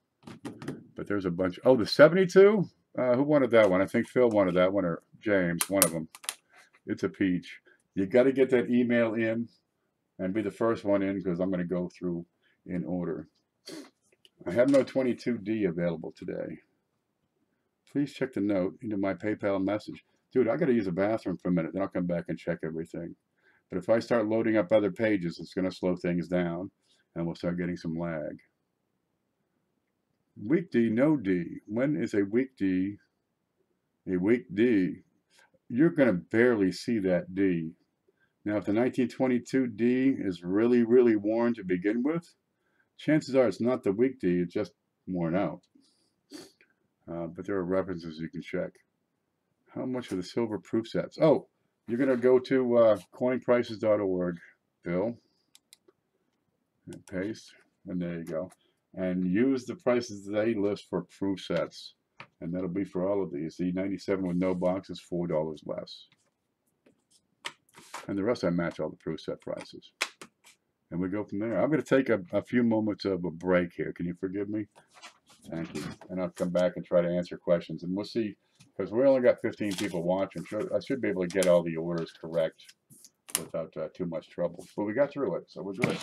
But there's a bunch. Oh, the 72? Who wanted that one? I think Phil wanted that one, or James, one of them. It's a peach. You got to get that email in and be the first one in because I'm going to go through in order. I have no 22D available today. Please check the note into my PayPal message. Dude, I got to use the bathroom for a minute. Then I'll come back and check everything. But if I start loading up other pages, it's going to slow things down. And we'll start getting some lag. Week D, no D. When is a week D a week D? You're going to barely see that D. Now, if the 1922 D is really, really worn to begin with, chances are it's not the week D, it's just worn out. But there are references you can check. How much are the silver proof sets? Oh, you're going to go to coinprices.org, Bill. And paste, and there you go. And use the prices they list for proof sets. And that'll be for all of these. The 97 with no box is $4 less. And the rest I match all the proof set prices. And we go from there. I'm going to take a few moments of a break here. Can you forgive me? Thank you. And I'll come back and try to answer questions. And we'll see, because we only got 15 people watching. I should be able to get all the orders correct without too much trouble. But we got through it, so we're good.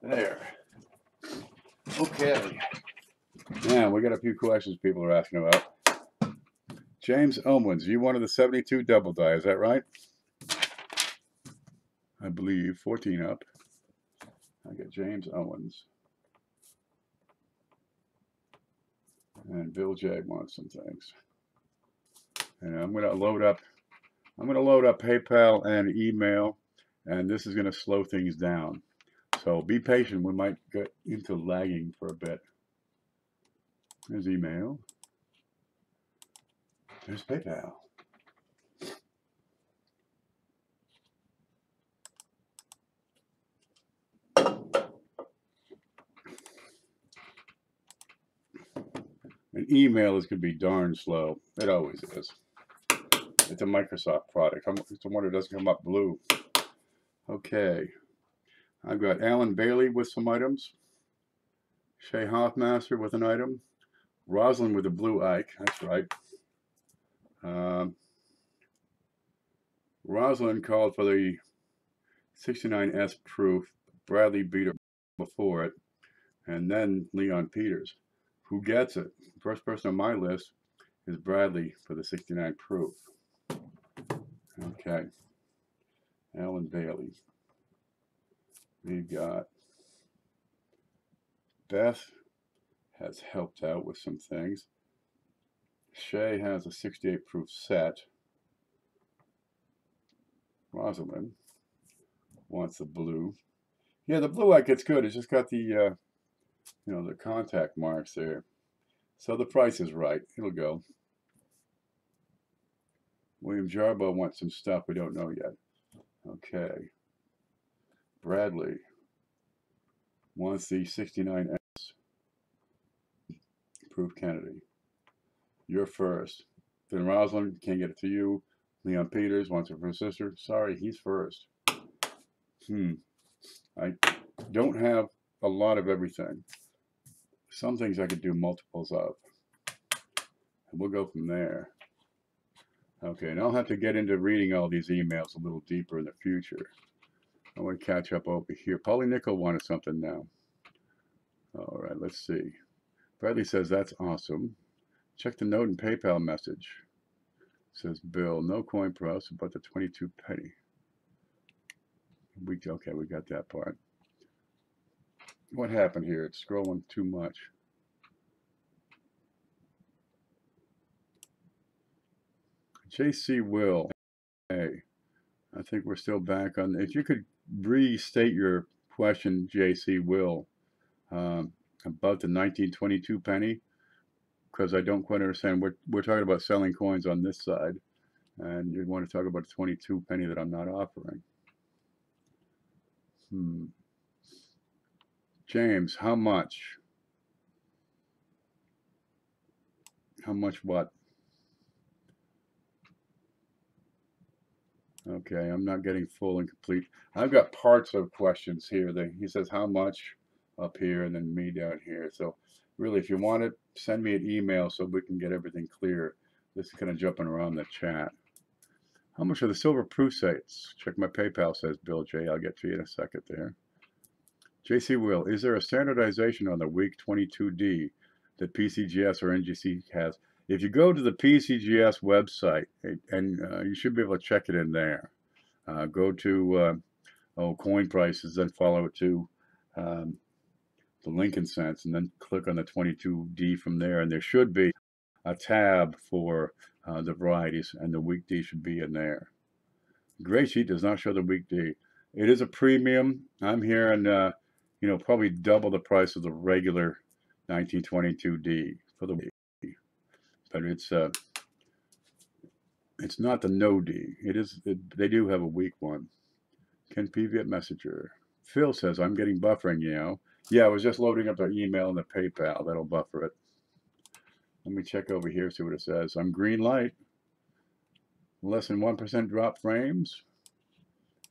There. Okay. Now, we got a few questions people are asking about. James Owens, you wanted the 72 double die, is that right? I believe 14 up. I got James Owens. And Bill J wants some things. And I'm gonna load up PayPal and email, and this is gonna slow things down. So be patient, we might get into lagging for a bit. There's email. There's PayPal. An email is going to be darn slow. It always is. It's a Microsoft product. It's a wonder it doesn't come up blue. Okay. I've got Alan Bailey with some items. Shay Hoffmaster with an item. Rosalind with a blue Ike. That's right. Rosalind called for the 69S proof. Bradley beat her before it. And then Leon Peters. Who gets it? First person on my list is Bradley for the 69 proof. Okay. Alan Bailey. We've got Beth has helped out with some things. Shay has a 68 proof set. Rosalind wants the blue. Yeah, the blue light gets good. It's just got the the contact marks there. So the price is right. It'll go. William Jarbo wants some stuff we don't know yet. Okay. Bradley wants the 69S proof Kennedy. You're first. Then Rosalind can't get it to you. Leon Peters wants it for his sister. Sorry, he's first. I don't have a lot of everything. Some things I could do multiples of. And we'll go from there. Okay, and I'll have to get into reading all these emails a little deeper in the future. I want to catch up over here. Polly Nickel wanted something now. All right, let's see. Bradley says, that's awesome. Check the note and PayPal message. Says Bill, no coin press, but the 22 penny. Okay, we got that part. What happened here? It's scrolling too much. JC Will. Hey, I think we're still back on. If you could restate your question, JC Will, about the 1922 penny, because I don't quite understand. We're talking about selling coins on this side, and you want to talk about the 22 penny that I'm not offering. James, how much? How much what? Okay, I'm not getting full and complete. I've got parts of questions here. He says how much up here and then me down here. So really, if you want it, send me an email so we can get everything clear. This is kind of jumping around the chat. How much are the silver proof sites? Check my PayPal, says Bill J. I'll get to you in a second there. JC Will, is there a standardization on the week 22D that PCGS or NGC has? If you go to the PCGS website, and you should be able to check it in there, go to coin prices, then follow it to the Lincoln Cents, and then click on the 22D from there, and there should be a tab for the varieties, and the week D should be in there. Gray sheet does not show the week D. It is a premium. I'm hearing, probably double the price of the regular 1922D for the week. But it's not the no D. They do have a weak one. Ken Peavy at Messenger. Phil says, I'm getting buffering, Yeah, I was just loading up the email and the PayPal. That'll buffer it. Let me check over here, see what it says. I'm green light. Less than 1% drop frames.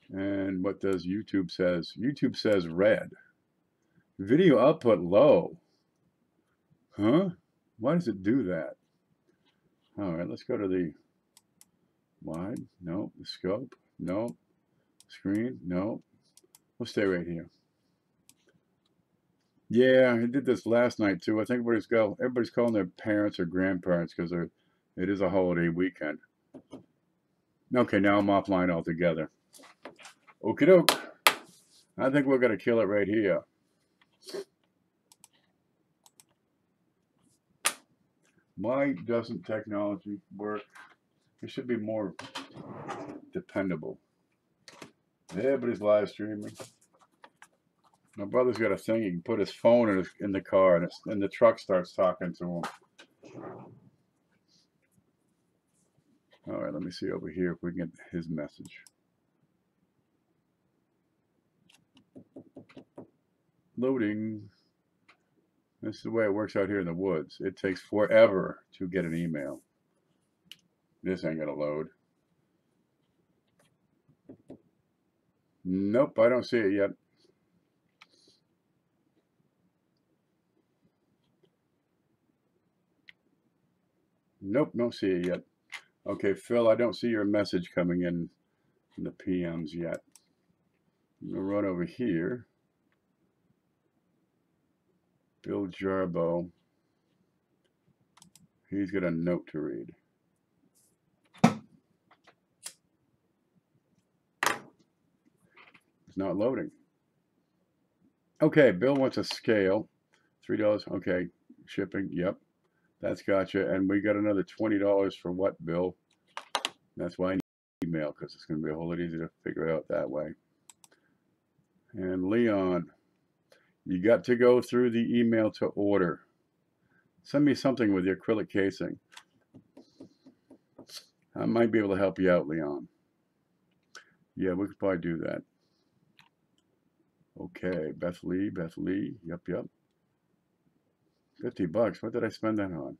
And what does YouTube says? YouTube says red. Video output low. Huh? Why does it do that? All right, let's go to the wide. No. The scope. No. Screen. No. We'll stay right here. Yeah, I did this last night too. I think everybody's calling their parents or grandparents because they're It is a holiday weekend. Okay, now I'm offline altogether. Okie doke. I think we're going to kill it right here. Why doesn't technology work? It should be more dependable. Everybody's live streaming. My brother's got a thing. He can put his phone in the car, and the truck starts talking to him. All right, let me see over here if we can get his message. Loading. This is the way it works out here in the woods. It takes forever to get an email. This ain't gonna load. Nope, I don't see it yet. Nope, don't see it yet. Okay, Phil, I don't see your message coming in the PMs yet. I'm gonna run over here. Bill Jarbo. He's got a note to read. It's not loading. Okay, Bill wants a scale. $3. Okay, shipping. Yep, that's gotcha. And we got another $20 for what, Bill? That's why I need email, because it's going to be a whole lot easier to figure it out that way. And Leon, you got to go through the email to order. Send me something with your acrylic casing. I might be able to help you out, Leon. Yeah, we could probably do that. Okay, Beth Lee, yep. $50, what did I spend that on?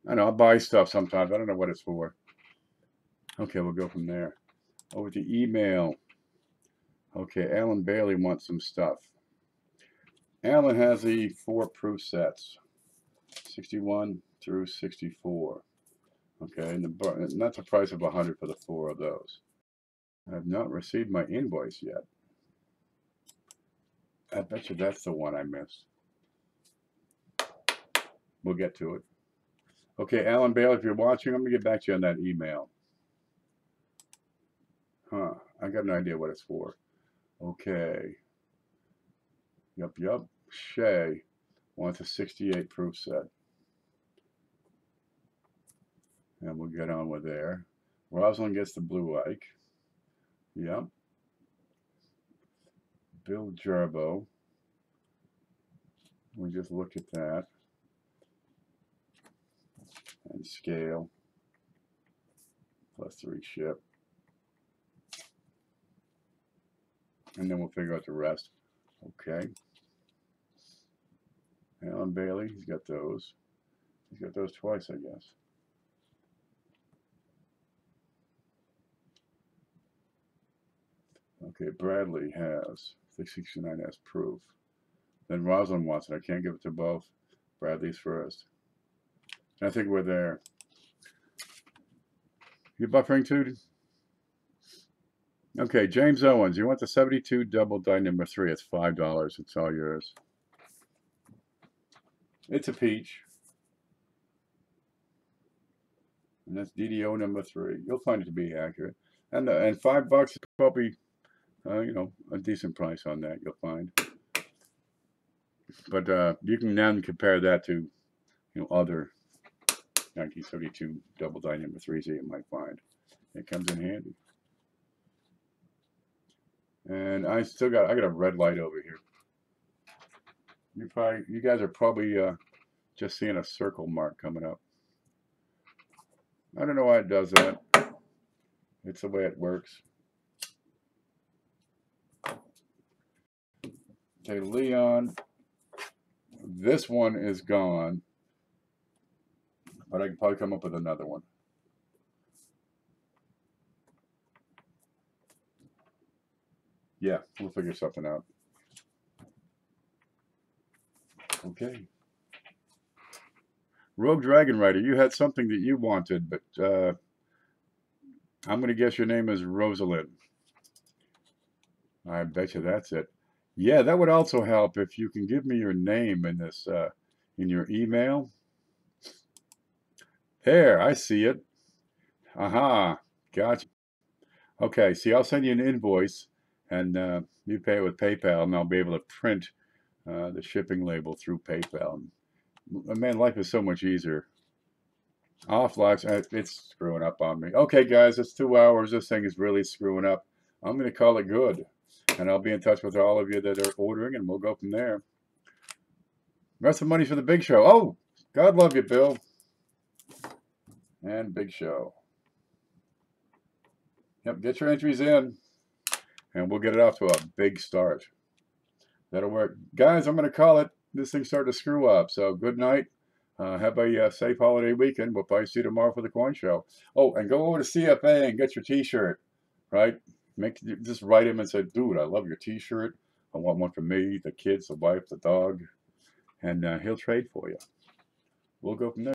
I know, I'll buy stuff sometimes. I don't know what it's for. Okay, we'll go from there. Over to email. Okay, Alan Bailey wants some stuff. Alan has the 4 proof sets, 61 through 64. Okay, and that's a price of $100 for the 4 of those. I have not received my invoice yet. I bet you that's the one I missed. We'll get to it. Okay, Alan Bailey, if you're watching, I'm going to get back to you on that email. Huh, I got an idea what it's for. Okay. Yep. Shay wants a 68 proof set. And we'll get on with there. Rosalind gets the blue Ike. Yep. Bill Jarbo. We just looked at that. And scale. +3 ship. And then we'll figure out the rest. Okay. Alan Bailey, he's got those. He's got those twice, I guess. Okay, Bradley has 669 as proof. Then Rosalind wants it. I can't give it to both. Bradley's first. And I think we're there. You buffering too? Okay, James Owens, you want the 72 double die number 3. It's $5. It's all yours. It's a peach. And that's DDO number 3. You'll find it to be accurate. And $5 is probably, you know, a decent price on that, you'll find. But you can then compare that to, you know, other 1972 double die number 3s that you might find. It comes in handy. And I got a red light over here. You guys are probably just seeing a circle mark coming up. I don't know why it does that. It's the way it works. Okay, Leon. This one is gone. But I can probably come up with another one. Yeah, we'll figure something out. Okay. Rogue Dragon Rider, you had something that you wanted, but I'm going to guess your name is Rosalind. I bet you that's it. Yeah, that would also help if you can give me your name in this in your email. There, I see it. Aha, gotcha. Okay, see, I'll send you an invoice, and you pay it with PayPal, and I'll be able to print the shipping label through PayPal. Man, life is so much easier. Off lives, it's screwing up on me. Okay, guys, it's 2 hours. This thing is really screwing up. I'm going to call it good, and I'll be in touch with all of you that are ordering, and we'll go from there. Rest of the money's for the big show. Oh, God love you, Bill. And big show. Yep, get your entries in, and we'll get it off to a big start. That'll work. Guys, I'm going to call it. This thing's starting to screw up, so good night. Have a safe holiday weekend. We'll probably see you tomorrow for the coin show. Oh, and go over to CFA and get your T-shirt, right? Just write him and say, dude, I love your T-shirt. I want one for me, the kids, the wife, the dog, and he'll trade for you. We'll go from there.